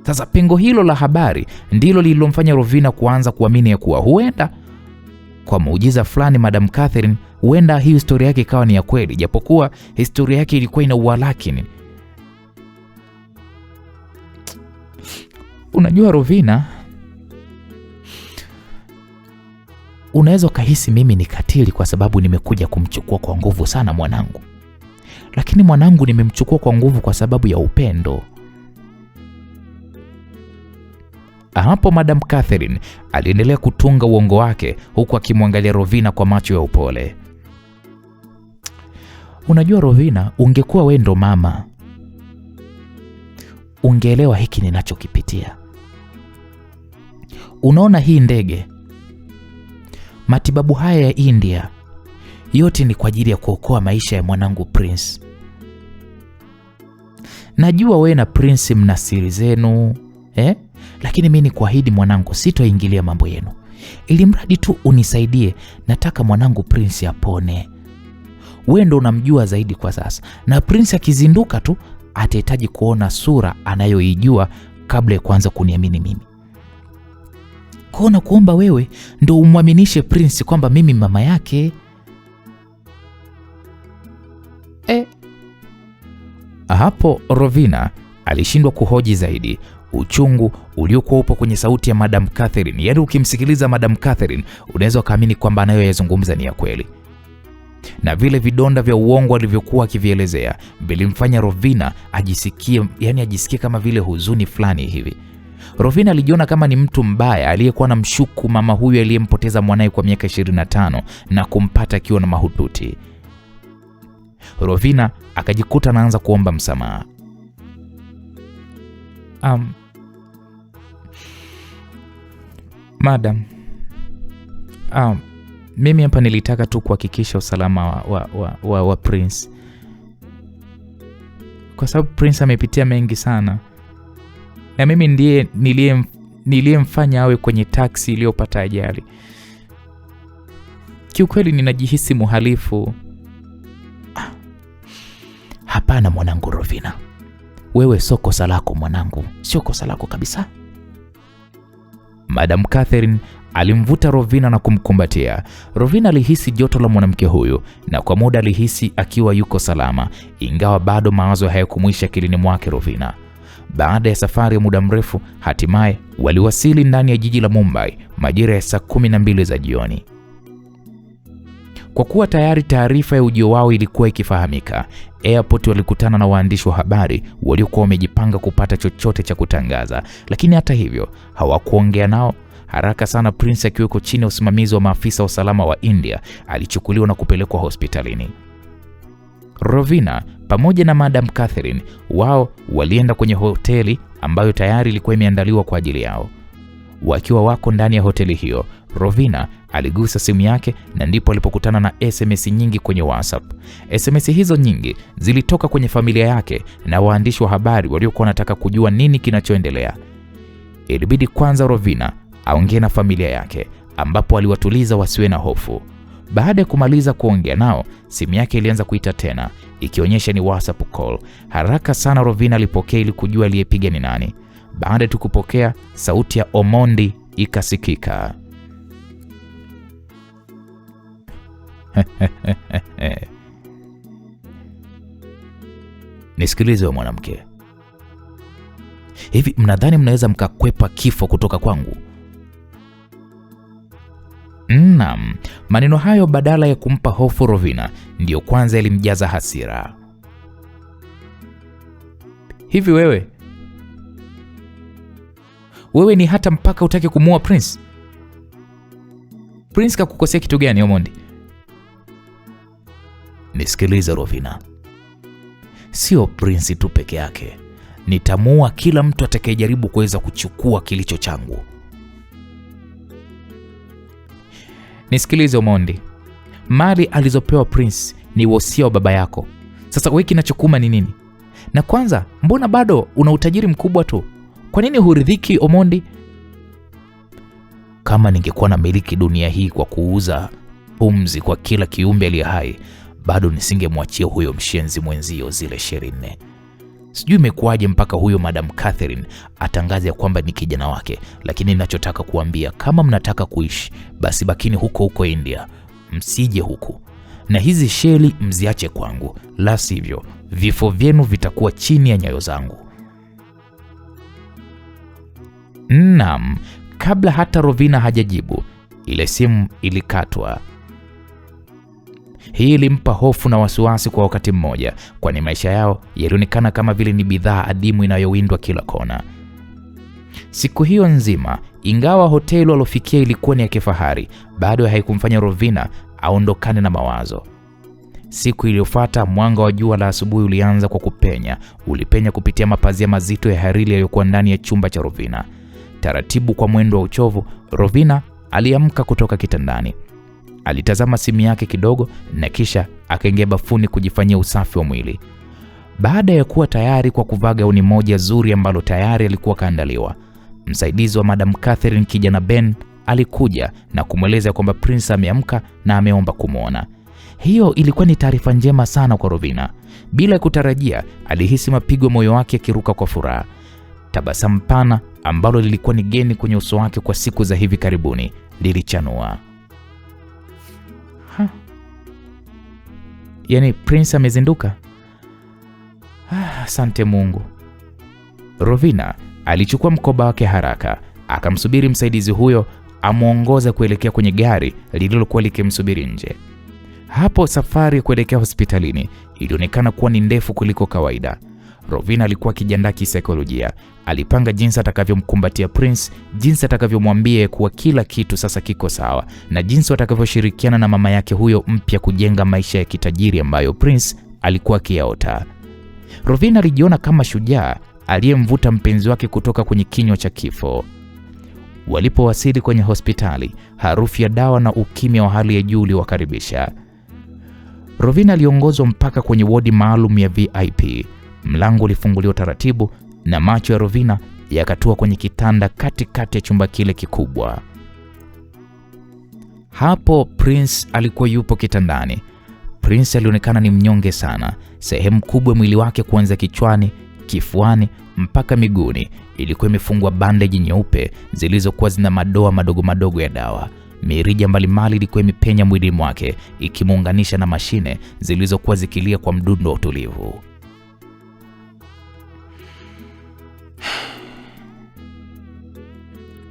Sasa pengo hilo la habari ndilo lililomfanya Rovina kuanza kuamini ya kuwa huenda kwa muujiza fulani Madam Catherine, huenda hii historia yake ikawa ni ya kweli, japokuwa historia yake ilikuwa ina uwalakini. Unajua Rovina, unaweza kahisi mimi ni katili kwa sababu nimekuja kumchukua kwa nguvu sana mwanangu. Lakini mwanangu nimemchukua kwa nguvu kwa sababu ya upendo. Hapo Madam Catherine aliendelea kutunga uongo wake huku akimwangalia Rovina kwa macho ya upole. Unajua Rovina, ungekuwa wewe ndo mama, ungeelewa hiki ninachokipitia. Unaona hii ndege, matibabu haya ya India, yote ni kwa ajili ya kuokoa maisha ya mwanangu Prince. Najua wewe na Prince mna siri zenu, lakini mimi nikuahidi mwanangu, sitoingilia mambo yenu. Ili mradi tu unisaidie, nataka mwanangu Prince apone. Wewe ndo unamjua zaidi kwa sasa. Na Prince akizinduka tu atahitaji kuona sura anayoijua kabla ya kuanza kuniamini mimi. Kuona kuomba wewe ndo umwaminishe Prince kwamba mimi mama yake. Hapo Rovina alishindwa kuhoji zaidi. Uchungu uliokuwa upo kwenye sauti ya Madam Catherine, yaani ukimsikiliza Madam Catherine unaweza ukaamini kwamba anayoyazungumza ni ya kweli. Na vile vidonda vya uongo alivyokuwa akivielezea vilimfanya Rovina ajisikie kama vile huzuni fulani hivi. Rovina alijiona kama ni mtu mbaya aliyekuwa na mshuku mama huyu aliyempoteza mwanae kwa miaka 25 na kumpata akiwa na mahututi. Rovina akajikuta anaanza kuomba msamaha. Madam, mimi hapa nilitaka tu kuhakikisha usalama wa Prince, kwa sababu Prince amepitia mengi sana, na mimi ndiye niliyemfanya awe kwenye taksi iliyopata ajali. Kiukweli ninajihisi muhalifu. Hapana mwanangu Rovina, wewe sio kosa lako mwanangu, sio kosa lako kabisa. Madam Catherine alimvuta Rovina na kumkumbatia. Rovina alihisi joto la mwanamke huyu na kwa muda alihisi akiwa yuko salama, ingawa bado mawazo hayakumwisha akilini mwake Rovina. Baada ya safari ya muda mrefu, hatimaye waliwasili ndani ya jiji la Mumbai majira ya saa 12 za jioni. Kwa kuwa tayari taarifa ya ujio wao ilikuwa ikifahamika, airport walikutana na waandishi wa habari waliokuwa wamejipanga kupata chochote cha kutangaza, lakini hata hivyo hawakuongea nao. Haraka sana Prince akiweko chini ya usimamizi wa maafisa wa usalama wa India alichukuliwa na kupelekwa hospitalini. Rovina pamoja na Madam Catherine wao walienda kwenye hoteli ambayo tayari ilikuwa imeandaliwa kwa ajili yao. Wakiwa wako ndani ya hoteli hiyo, Rovina aligusa simu yake na ndipo alipokutana na SMS nyingi kwenye WhatsApp. SMS hizo nyingi zilitoka kwenye familia yake na waandishi wa habari waliokuwa wanataka kujua nini kinachoendelea. Ilibidi kwanza Rovina aongee na familia yake, ambapo aliwatuliza wasiwe na hofu. Baada ya kumaliza kuongea nao, simu yake ilianza kuita tena, ikionyesha ni WhatsApp call. Haraka sana Rovina alipokea ili kujua aliyepiga ni nani. Baada tu kupokea, sauti ya Omondi ikasikika. Nisikilize wewe mwanamke, hivi mnadhani mnaweza mkakwepa kifo kutoka kwangu? Naam, maneno hayo badala ya kumpa hofu Rovina ndiyo kwanza yalimjaza hasira. Hivi wewe ni hata mpaka utake kumuua Prince? Prince kakukosea kitu gani Omondi? Nisikilize Rovina, sio Prince tu peke yake, nitamuua kila mtu atakayejaribu kuweza kuchukua kilicho changu. Nisikilize Omondi, mali alizopewa Prince ni wosia wa baba yako. Sasa wewe kinachokuma ni nini? Na kwanza, mbona bado una utajiri mkubwa tu? Kwa nini huridhiki Omondi? Kama ningekuwa na miliki dunia hii kwa kuuza pumzi kwa kila kiumbe aliye hai, bado nisingemwachia huyo mshenzi mwenzio zile sheri 4. Sijui imekuwaje mpaka huyo Madam Catherine atangaze kwamba ni kijana wake, lakini ninachotaka kuambia, kama mnataka kuishi basi bakini huko huko India, msije huku. Na hizi sheli mziache kwangu, la sivyo vifo vyenu vitakuwa chini ya nyayo zangu. Naam, kabla hata Rovina hajajibu, ile simu ilikatwa. Hii ilimpa hofu na wasiwasi kwa wakati mmoja, kwani maisha yao yalionekana kama vile ni bidhaa adimu inayowindwa kila kona. Siku hiyo nzima, ingawa hoteli walofikia ilikuwa ni ya kifahari, bado haikumfanya Rovina aondokane na mawazo. Siku iliyofuata, mwanga wa jua la asubuhi ulianza kwa kupenya. Ulipenya kupitia mapazia mazito ya hariri yaliyokuwa ndani ya chumba cha Rovina. Taratibu, kwa mwendo wa uchovu, Rovina aliamka kutoka kitandani. Alitazama simu yake kidogo na kisha akaingia bafuni kujifanyia usafi wa mwili. Baada ya kuwa tayari kwa kuvaa gauni moja zuri ambalo tayari alikuwa kaandaliwa, msaidizi wa Madam Catherine, kijana Ben, alikuja na kumweleza kwamba Prince ameamka na ameomba kumwona. Hiyo ilikuwa ni taarifa njema sana kwa Rovina. Bila kutarajia, alihisi mapigo moyo wake yakiruka kwa furaha. Tabasamu pana ambalo lilikuwa ni geni kwenye uso wake kwa siku za hivi karibuni lilichanua. Yaani Prince amezinduka? Asante Mungu. Rovina alichukua mkoba wake haraka, akamsubiri msaidizi huyo amuongoze kuelekea kwenye gari lililokuwa likimsubiri nje. Hapo safari kuelekea hospitalini ilionekana kuwa ni ndefu kuliko kawaida. Rovina alikuwa akijiandaa kisaikolojia. Alipanga jinsi atakavyomkumbatia Prince, jinsi atakavyomwambia kuwa kila kitu sasa kiko sawa, na jinsi atakavyoshirikiana na mama yake huyo mpya kujenga maisha ya kitajiri ambayo Prince alikuwa akiyaota. Rovina alijiona kama shujaa aliyemvuta mpenzi wake kutoka kwenye kinywa cha kifo. Walipowasili kwenye hospitali, harufu ya dawa na ukimya wa hali ya juu uliwakaribisha. Rovina aliongozwa mpaka kwenye wodi maalum ya VIP. Mlango ulifunguliwa taratibu na macho ya Rovina yakatua kwenye kitanda katikati ya chumba kile kikubwa. Hapo Prince alikuwa yupo kitandani. Prince alionekana ni mnyonge sana. Sehemu kubwa mwili wake kuanzia kichwani, kifuani mpaka miguuni ilikuwa imefungwa bandeji nyeupe zilizokuwa zina madoa madogo madogo ya dawa. Mirija mbalimbali ilikuwa imepenya mwili mwake ikimuunganisha na mashine zilizokuwa zikilia kwa mdundo wa utulivu.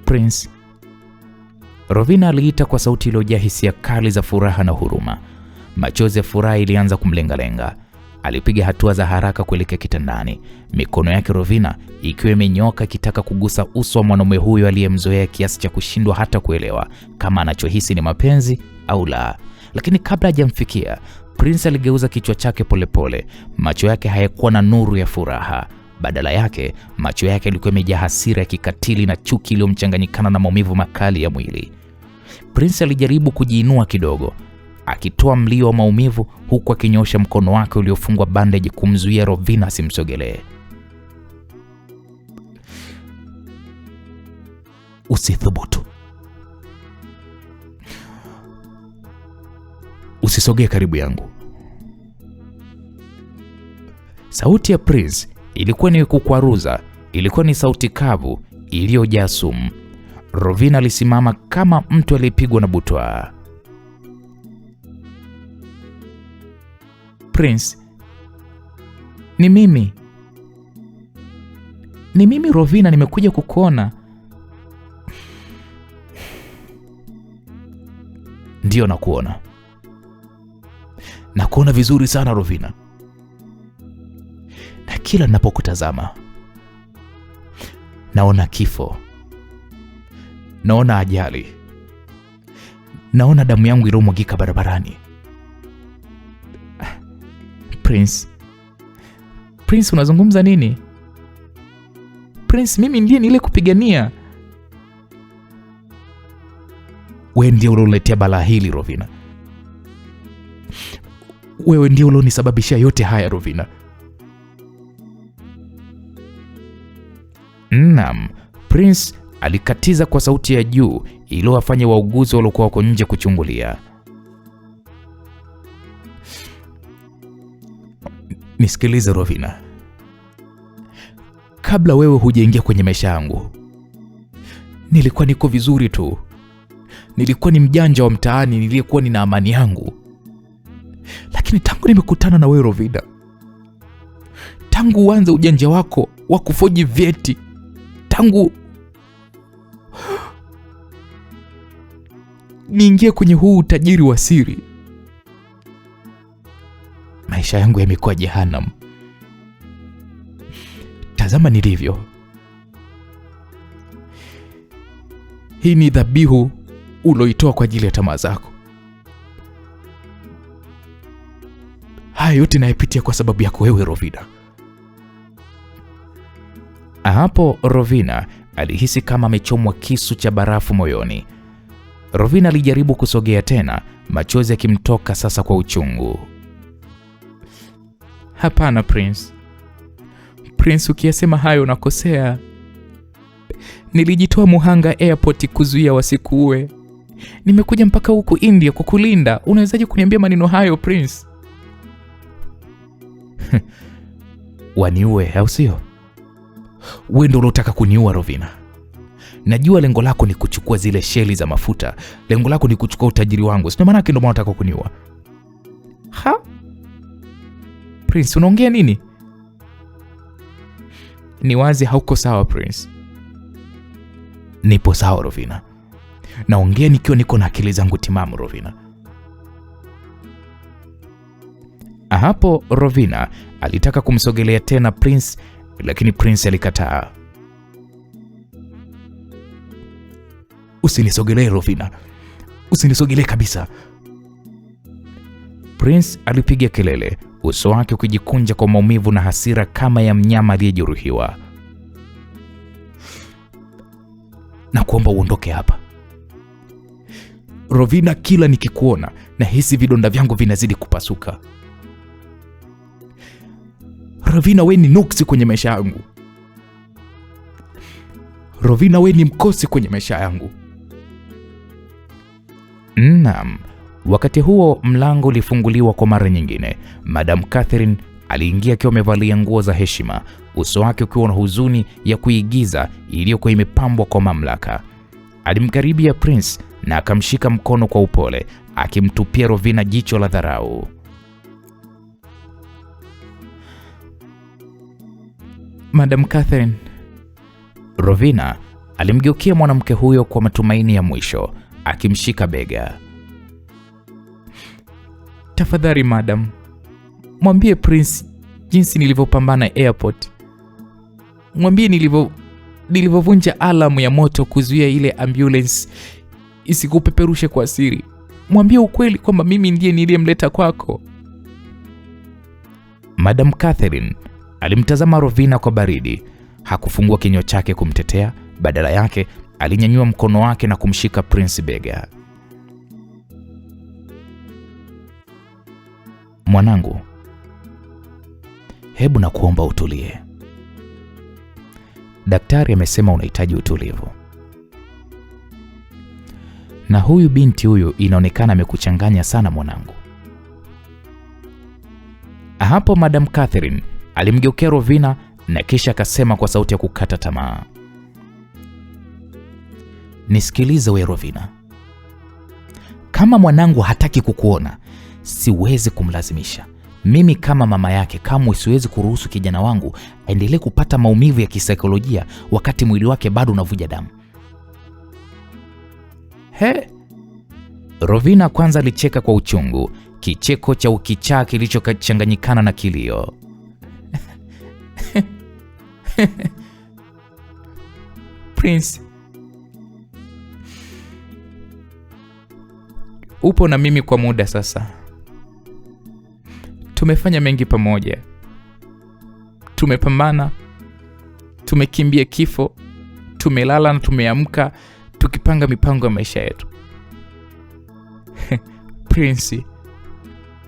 Prince, Rovina aliita kwa sauti iliyojaa hisia kali za furaha na huruma. Machozi ya furaha ilianza kumlengalenga. Alipiga hatua za haraka kuelekea kitandani, mikono yake Rovina ikiwa imenyoka ikitaka kugusa uso wa mwanamume huyo aliyemzoea kiasi cha kushindwa hata kuelewa kama anachohisi ni mapenzi au la. Lakini kabla hajamfikia, Prince aligeuza kichwa chake polepole. Macho yake hayakuwa na nuru ya furaha. Badala yake, macho yake yalikuwa yamejaa hasira ya kikatili na chuki iliyomchanganyikana na maumivu makali ya mwili. Prince alijaribu kujiinua kidogo, akitoa mlio wa maumivu huku akinyosha mkono wake uliofungwa bandage kumzuia Rovina asimsogelee. Usithubutu. Usisogee karibu yangu. Sauti ya Prince ilikuwa ni kukwaruza, ilikuwa ni sauti kavu iliyojaa sumu. Rovina alisimama kama mtu aliyepigwa na butwaa. Prince, ni mimi Rovina, nimekuja kukuona. Ndio, nakuona vizuri sana Rovina, na kila ninapokutazama naona kifo, naona ajali, naona damu yangu iliyomwagika barabarani. Prince, unazungumza nini? Prince, mimi ndiye nile kupigania. Wewe ndiye uloletea balaa hili Rovina. Wewe ndiye ulonisababishia yote haya Rovina. Naam, Prince alikatiza kwa sauti ya juu iliyowafanya wauguzi waliokuwa wako nje kuchungulia. Nisikilize Rovina. Kabla wewe hujaingia kwenye maisha yangu, nilikuwa niko vizuri tu. Nilikuwa ni mjanja wa mtaani, nilikuwa nina amani yangu. Lakini tangu nimekutana na wewe Rovina, tangu uanze ujanja wako wa kufoji vyeti, tangu niingie kwenye huu utajiri wa siri, maisha yangu yamekuwa jehanamu. Tazama nilivyo. Hii ni dhabihu uloitoa kwa ajili ya tamaa zako. Haya yote nayapitia kwa sababu yako wewe Rovina. Hapo Rovina alihisi kama amechomwa kisu cha barafu moyoni. Rovina alijaribu kusogea tena, machozi yakimtoka sasa kwa uchungu. Hapana Prince, ukiyasema hayo unakosea. Nilijitoa muhanga airport kuzuia wasikuue. Nimekuja mpaka huku India kukulinda. Unawezaje kuniambia maneno hayo Prince? Waniue au sio? Wewe ndio unataka kuniua Rovina. Najua lengo lako ni kuchukua zile sheli za mafuta. Lengo lako ni kuchukua utajiri wangu. Sio maana ndio unataka kuniua. Ha? Prince, unaongea nini? Ni wazi hauko sawa Prince. Nipo sawa Rovina. Naongea nikiwa niko na akili zangu timamu Rovina. Hapo Rovina alitaka kumsogelea tena Prince, lakini Prince alikataa. Usinisogelee Rovina. Usinisogelee kabisa. Prince alipiga kelele, uso wake ukijikunja kwa maumivu na hasira kama ya mnyama aliyejeruhiwa. Na kuomba uondoke hapa. Rovina, kila nikikuona na hisi vidonda vyangu vinazidi kupasuka. Rovina, we ni nuksi kwenye maisha yangu. Rovina, we ni mkosi kwenye maisha yangu. Naam. Wakati huo mlango ulifunguliwa kwa mara nyingine. Madam Catherine aliingia akiwa amevalia nguo za heshima, uso wake ukiwa na huzuni ya kuigiza iliyokuwa imepambwa kwa mamlaka. Alimkaribia Prince na akamshika mkono kwa upole, akimtupia Rovina jicho la dharau. Madam Catherine. Rovina alimgeukia mwanamke huyo kwa matumaini ya mwisho, akimshika bega. Tafadhali madam, mwambie Prince jinsi nilivyopambana airport. Mwambie nilivyovunja alamu ya moto kuzuia ile ambulance isikupeperushe kwa siri. Mwambie ukweli kwamba mimi ndiye niliyemleta kwako. Madam Catherine alimtazama Rovina kwa baridi. Hakufungua kinywa chake kumtetea, badala yake alinyanyua mkono wake na kumshika Prince bega. Mwanangu, hebu na kuomba utulie. Daktari amesema unahitaji utulivu. Na huyu binti huyu inaonekana amekuchanganya sana mwanangu. Hapo Madam Catherine alimgeukia Rovina na kisha akasema kwa sauti ya kukata tamaa. Nisikilize we Rovina. Kama mwanangu hataki kukuona, siwezi kumlazimisha. Mimi kama mama yake kamwe siwezi kuruhusu kijana wangu aendelee kupata maumivu ya kisaikolojia wakati mwili wake bado unavuja damu. He? Rovina kwanza alicheka kwa uchungu, kicheko cha ukichaa kilichochanganyikana na kilio. Prince, upo na mimi kwa muda sasa. Tumefanya mengi pamoja. Tumepambana, tumekimbia kifo, tumelala na tumeamka tukipanga mipango ya maisha yetu. Prince,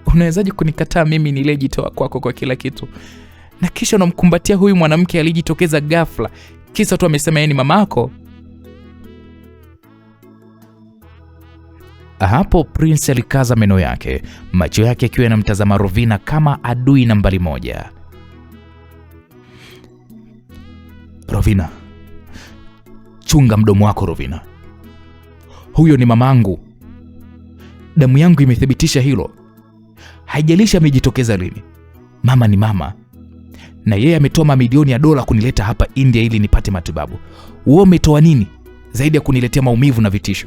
unawezaje kunikataa mimi niliyejitoa kwako kwa kila kitu, na kisha unamkumbatia huyu mwanamke alijitokeza ghafla kisa tu amesema yeye ni mamako? Hapo Prince alikaza meno yake, macho yake akiwa yanamtazama Rovina kama adui nambari moja. Rovina, chunga mdomo wako Rovina. Huyo ni mamangu. Damu yangu imethibitisha hilo. Haijalishi amejitokeza lini. Mama ni mama. Na yeye ametoa mamilioni ya dola kunileta hapa India ili nipate matibabu. Wewe umetoa nini zaidi ya kuniletea maumivu na vitisho?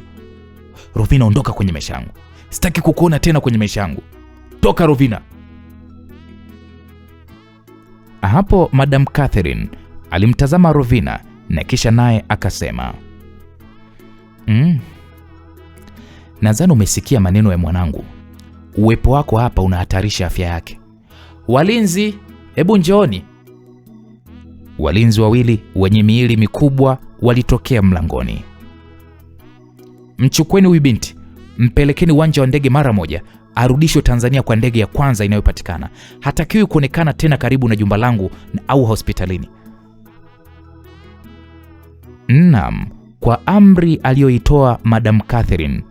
Rovina, ondoka kwenye maisha yangu. Sitaki kukuona tena kwenye maisha yangu. Toka Rovina. Hapo Madam Catherine alimtazama Rovina na kisha naye akasema, nadhani umesikia maneno ya mwanangu. Uwepo wako hapa unahatarisha afya yake. Walinzi, hebu njooni. Walinzi wawili wenye miili mikubwa walitokea mlangoni. Mchukweni huyu binti, mpelekeni uwanja wa ndege mara moja, arudishwe Tanzania kwa ndege ya kwanza inayopatikana. Hatakiwi kuonekana tena karibu na jumba langu au hospitalini. Naam, kwa amri aliyoitoa Madam Catherine,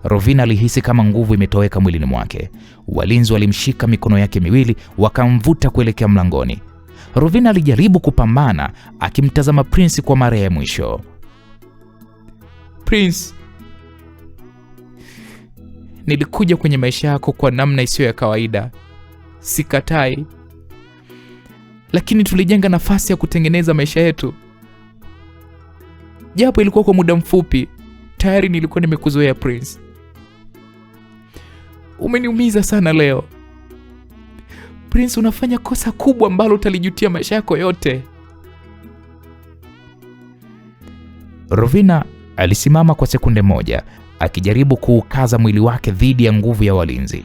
Rovina alihisi kama nguvu imetoweka mwilini mwake. Walinzi walimshika mikono yake miwili wakamvuta kuelekea mlangoni. Rovina alijaribu kupambana akimtazama Prince kwa mara ya mwisho. Prince, nilikuja kwenye maisha yako kwa namna isiyo ya kawaida. Sikatai. lakini tulijenga nafasi ya kutengeneza maisha yetu. Japo ilikuwa kwa muda mfupi, tayari nilikuwa nimekuzoea Prince. Umeniumiza sana leo. Prince, unafanya kosa kubwa ambalo utalijutia maisha yako yote. Rovina alisimama kwa sekunde moja, akijaribu kuukaza mwili wake dhidi ya nguvu ya walinzi.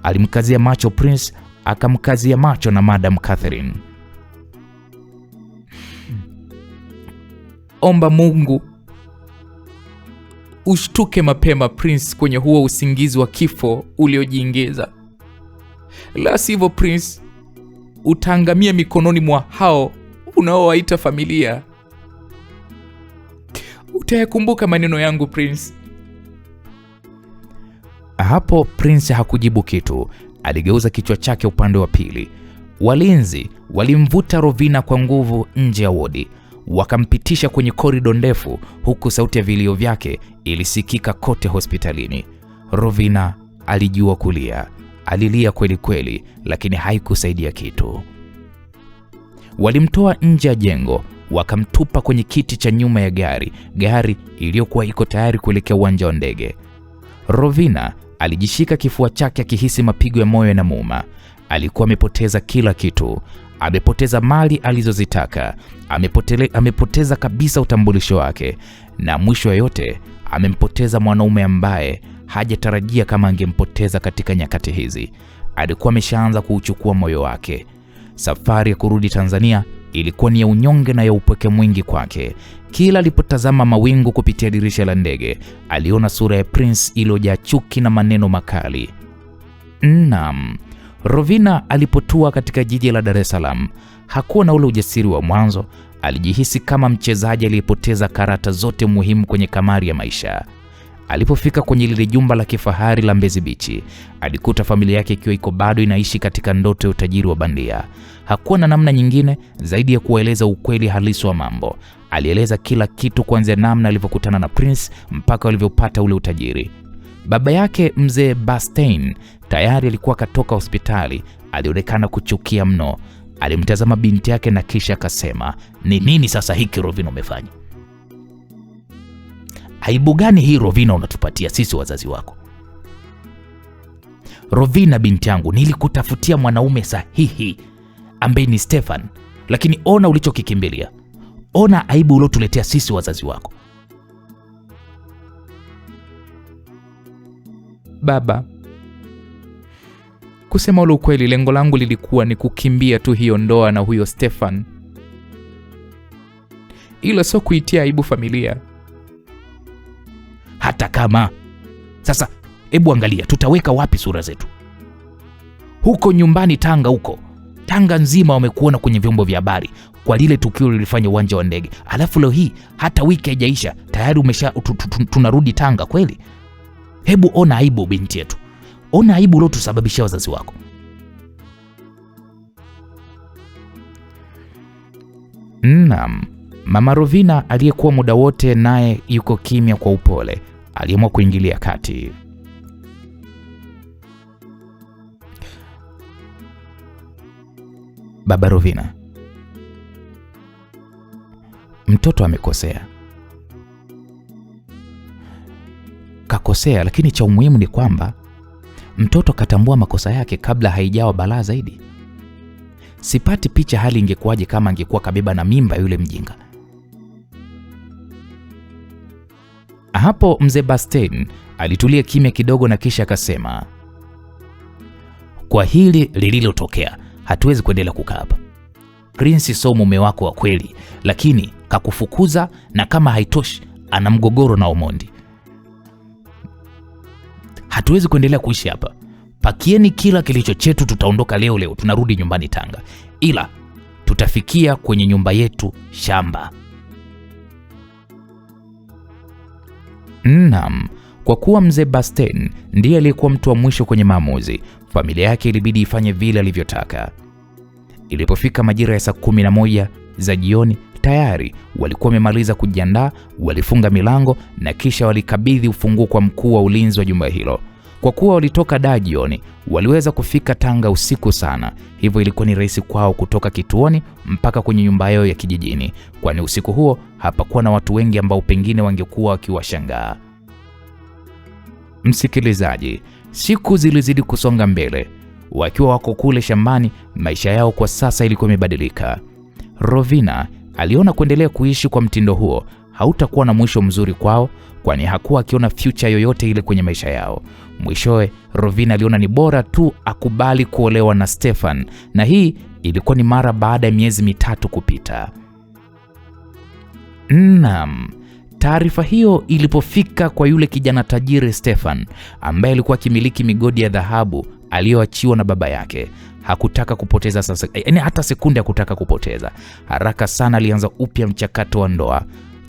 Alimkazia macho Prince, akamkazia macho na Madam Catherine. Omba Mungu ushtuke mapema Prince kwenye huo usingizi wa kifo uliojiingiza. La sivyo Prince, utaangamia mikononi mwa hao unaowaita familia. Utayakumbuka maneno yangu Prince. Hapo Prince hakujibu kitu, aligeuza kichwa chake upande wa pili. Walinzi walimvuta Rovina kwa nguvu nje ya wodi, wakampitisha kwenye korido ndefu, huku sauti ya vilio vyake ilisikika kote hospitalini. Rovina alijua kulia, alilia kweli kweli, lakini haikusaidia kitu. Walimtoa nje ya jengo, wakamtupa kwenye kiti cha nyuma ya gari iliyokuwa iko tayari kuelekea uwanja wa ndege. Rovina alijishika kifua chake akihisi mapigo ya moyo yanamuuma. Alikuwa amepoteza kila kitu. Amepoteza mali alizozitaka, amepoteza kabisa utambulisho wake, na mwisho wa yote amempoteza mwanaume ambaye hajatarajia kama angempoteza katika nyakati hizi. Alikuwa ameshaanza kuuchukua moyo wake. Safari ya kurudi Tanzania ilikuwa ni ya unyonge na ya upweke mwingi kwake. Kila alipotazama mawingu kupitia dirisha la ndege, aliona sura ya Prince iliyojaa chuki na maneno makali. Naam, Rovina alipotua katika jiji la Dar es Salaam, hakuwa na ule ujasiri wa mwanzo. Alijihisi kama mchezaji aliyepoteza karata zote muhimu kwenye kamari ya maisha. Alipofika kwenye lile jumba la kifahari la Mbezi Beach, alikuta familia yake ikiwa iko bado inaishi katika ndoto ya utajiri wa bandia. Hakuwa na namna nyingine zaidi ya kueleza ukweli halisi wa mambo. Alieleza kila kitu, kuanzia namna alivyokutana na Prince mpaka walivyopata ule utajiri. Baba yake mzee Bastein tayari alikuwa katoka hospitali. Alionekana kuchukia mno. Alimtazama binti yake na kisha akasema, "Ni nini sasa hiki Rovina umefanya? Aibu gani hii Rovina unatupatia sisi wazazi wako?" "Rovina binti yangu, nilikutafutia mwanaume sahihi ambaye ni Stefan, lakini ona ulichokikimbilia. Ona aibu uliotuletea sisi wazazi wako." Baba, kusema ule ukweli, lengo langu lilikuwa ni kukimbia tu hiyo ndoa na huyo Stefan, ila sio kuitia aibu familia. Hata kama sasa, hebu angalia tutaweka wapi sura zetu? Huko nyumbani Tanga, huko Tanga nzima wamekuona kwenye vyombo vya habari kwa lile tukio lilifanya uwanja wa ndege. Alafu leo hii hata wiki haijaisha tayari tunarudi Tanga kweli? Hebu ona aibu binti yetu. Ona aibu uliotusababishia wazazi wako. Naam, Mama Rovina aliyekuwa muda wote naye yuko kimya kwa upole, aliamua kuingilia kati. Baba Rovina, mtoto amekosea. Kakosea, lakini cha umuhimu ni kwamba mtoto katambua makosa yake kabla haijawa balaa zaidi. Sipati picha hali ingekuwaje kama angekuwa kabeba na mimba yule mjinga. Hapo mzee Bastein alitulia kimya kidogo na kisha akasema, "Kwa hili lililotokea, hatuwezi kuendelea kukaa hapa. Prince sio mume wako wa kweli, lakini kakufukuza, na kama haitoshi ana mgogoro na Omondi. Hatuwezi kuendelea kuishi hapa. Pakieni kila kilicho chetu, tutaondoka leo, tunarudi nyumbani Tanga. Ila tutafikia kwenye nyumba yetu shamba." Naam, kwa kuwa mzee Bastein ndiye aliyekuwa mtu wa mwisho kwenye maamuzi, familia yake ilibidi ifanye vile alivyotaka. Ilipofika majira ya saa 11 za jioni, tayari walikuwa wamemaliza kujiandaa. Walifunga milango na kisha walikabidhi ufunguo kwa mkuu wa ulinzi wa jumba hilo. Kwa kuwa walitoka Dar jioni, waliweza kufika Tanga usiku sana, hivyo ilikuwa ni rahisi kwao kutoka kituoni mpaka kwenye nyumba yao ya kijijini, kwani usiku huo hapakuwa na watu wengi ambao pengine wangekuwa wakiwashangaa. Msikilizaji, siku zilizidi kusonga mbele. Wakiwa wako kule shambani, maisha yao kwa sasa ilikuwa imebadilika. Rovina aliona kuendelea kuishi kwa mtindo huo hautakuwa na mwisho mzuri kwao, kwani hakuwa akiona future yoyote ile kwenye maisha yao. Mwishowe Rovina aliona ni bora tu akubali kuolewa na Stefan, na hii ilikuwa ni mara baada ya miezi 3 kupita. Naam, taarifa hiyo ilipofika kwa yule kijana tajiri Stefan, ambaye alikuwa akimiliki migodi ya dhahabu aliyoachiwa na baba yake, hakutaka kupoteza sasa, hata sekunde hakutaka kupoteza. Haraka sana alianza upya mchakato wa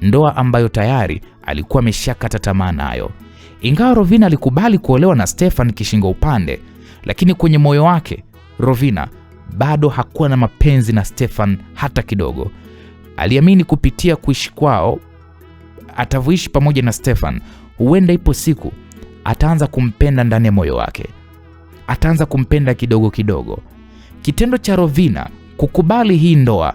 ndoa ambayo tayari alikuwa ameshakata tamaa nayo. Ingawa Rovina alikubali kuolewa na Stefan kishingo upande, lakini kwenye moyo wake Rovina bado hakuwa na mapenzi na Stefan hata kidogo. Aliamini kupitia kuishi kwao, atavyoishi pamoja na Stefan, huenda ipo siku ataanza kumpenda ndani ya moyo wake. Ataanza kumpenda kidogo kidogo. Kitendo cha Rovina kukubali hii ndoa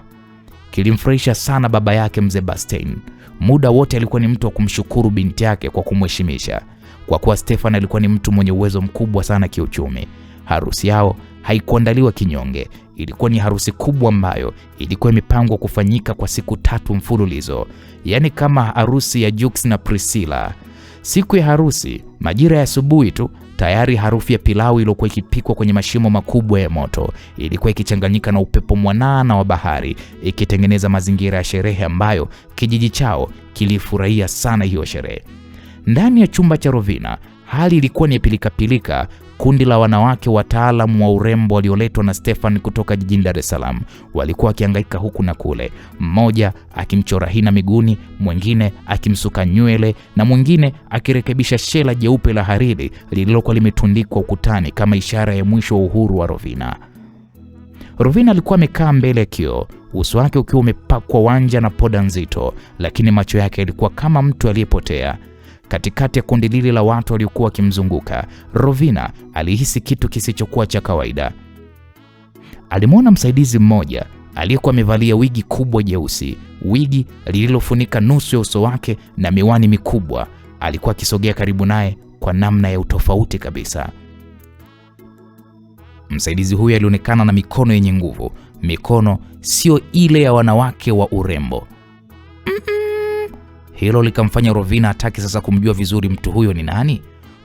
kilimfurahisha sana baba yake mzee Bastein. Muda wote alikuwa ni mtu wa kumshukuru binti yake kwa kumheshimisha, kwa kuwa Stefan alikuwa ni mtu mwenye uwezo mkubwa sana kiuchumi. Harusi yao haikuandaliwa kinyonge. Ilikuwa ni harusi kubwa ambayo ilikuwa imepangwa kufanyika kwa siku 3 mfululizo, yaani kama harusi ya Jux na Priscilla. Siku ya harusi, majira ya asubuhi tu, tayari harufu ya pilau iliyokuwa ikipikwa kwenye mashimo makubwa ya moto ilikuwa ikichanganyika na upepo mwanana wa bahari, ikitengeneza mazingira ya sherehe ambayo kijiji chao kilifurahia sana hiyo sherehe. Ndani ya chumba cha Rovina, hali ilikuwa ni pilika. Kundi la wanawake wataalamu wa urembo walioletwa na Stefan kutoka jijini Dar es Salaam walikuwa wakihangaika huku na kule, mmoja akimchora hina miguuni, mwingine akimsuka nywele, na mwingine akirekebisha shela jeupe la hariri lililokuwa limetundikwa ukutani kama ishara ya mwisho wa uhuru wa Rovina. Rovina alikuwa amekaa mbele ya kioo, uso wake ukiwa umepakwa wanja na poda nzito, lakini macho yake yalikuwa kama mtu aliyepotea. Katikati ya kundi lile la watu waliokuwa wakimzunguka, Rovina alihisi kitu kisichokuwa cha kawaida. Alimwona msaidizi mmoja aliyekuwa amevalia wigi kubwa jeusi, wigi lililofunika nusu ya uso wake na miwani mikubwa. Alikuwa akisogea karibu naye kwa namna ya utofauti kabisa. Msaidizi huyu alionekana na mikono yenye nguvu, mikono sio ile ya wanawake wa urembo. Hilo likamfanya Rovina ataki sasa kumjua vizuri mtu huyo ni nani.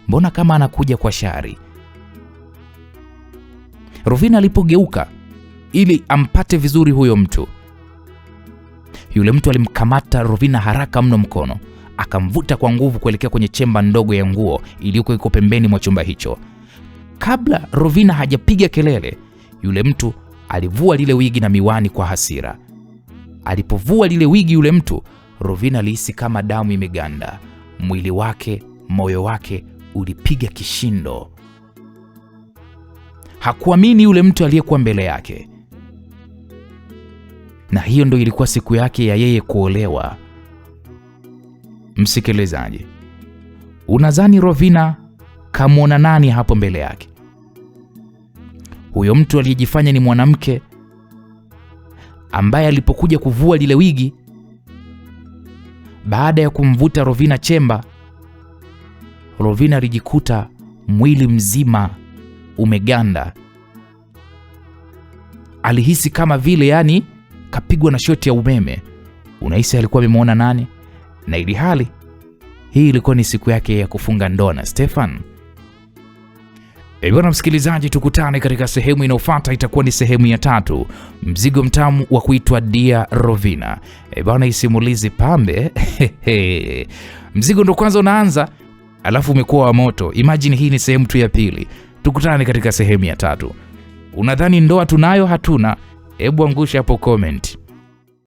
Mbona kama anakuja kwa shari? Rovina alipogeuka ili ampate vizuri huyo mtu, yule mtu alimkamata Rovina haraka mno mkono, akamvuta kwa nguvu kuelekea kwenye chemba ndogo ya nguo iliyokuwa iko pembeni mwa chumba hicho. Kabla Rovina hajapiga kelele, yule mtu alivua lile wigi na miwani kwa hasira. Alipovua lile wigi yule mtu, Rovina alihisi kama damu imeganda. Mwili wake, moyo wake ulipiga kishindo. Hakuamini yule mtu aliyekuwa mbele yake. Na hiyo ndio ilikuwa siku yake ya yeye kuolewa. Msikilizaji, unadhani Rovina kamwona nani hapo mbele yake? Huyo mtu aliyejifanya ni mwanamke ambaye alipokuja kuvua lile wigi, baada ya kumvuta Rovina chemba, Rovina alijikuta mwili mzima umeganda. Alihisi kama vile kapigwa na shoti ya umeme. Unahisi alikuwa amemwona nani? Na ili hali hii ilikuwa ni siku yake ya kufunga ndoa na Stefan. Bwana msikilizaji, tukutane katika sehemu inayofuata. Itakuwa ni sehemu ya 3, mzigo mtamu wa kuitwa Dia Rovina. Bwana, isimulizi pambe. Mzigo ndo kwanza unaanza, alafu umekuwa wa moto. Imagine hii ni sehemu tu ya 2. Tukutane katika sehemu ya 3. Unadhani ndoa tunayo hatuna? Hebu angusha hapo comment.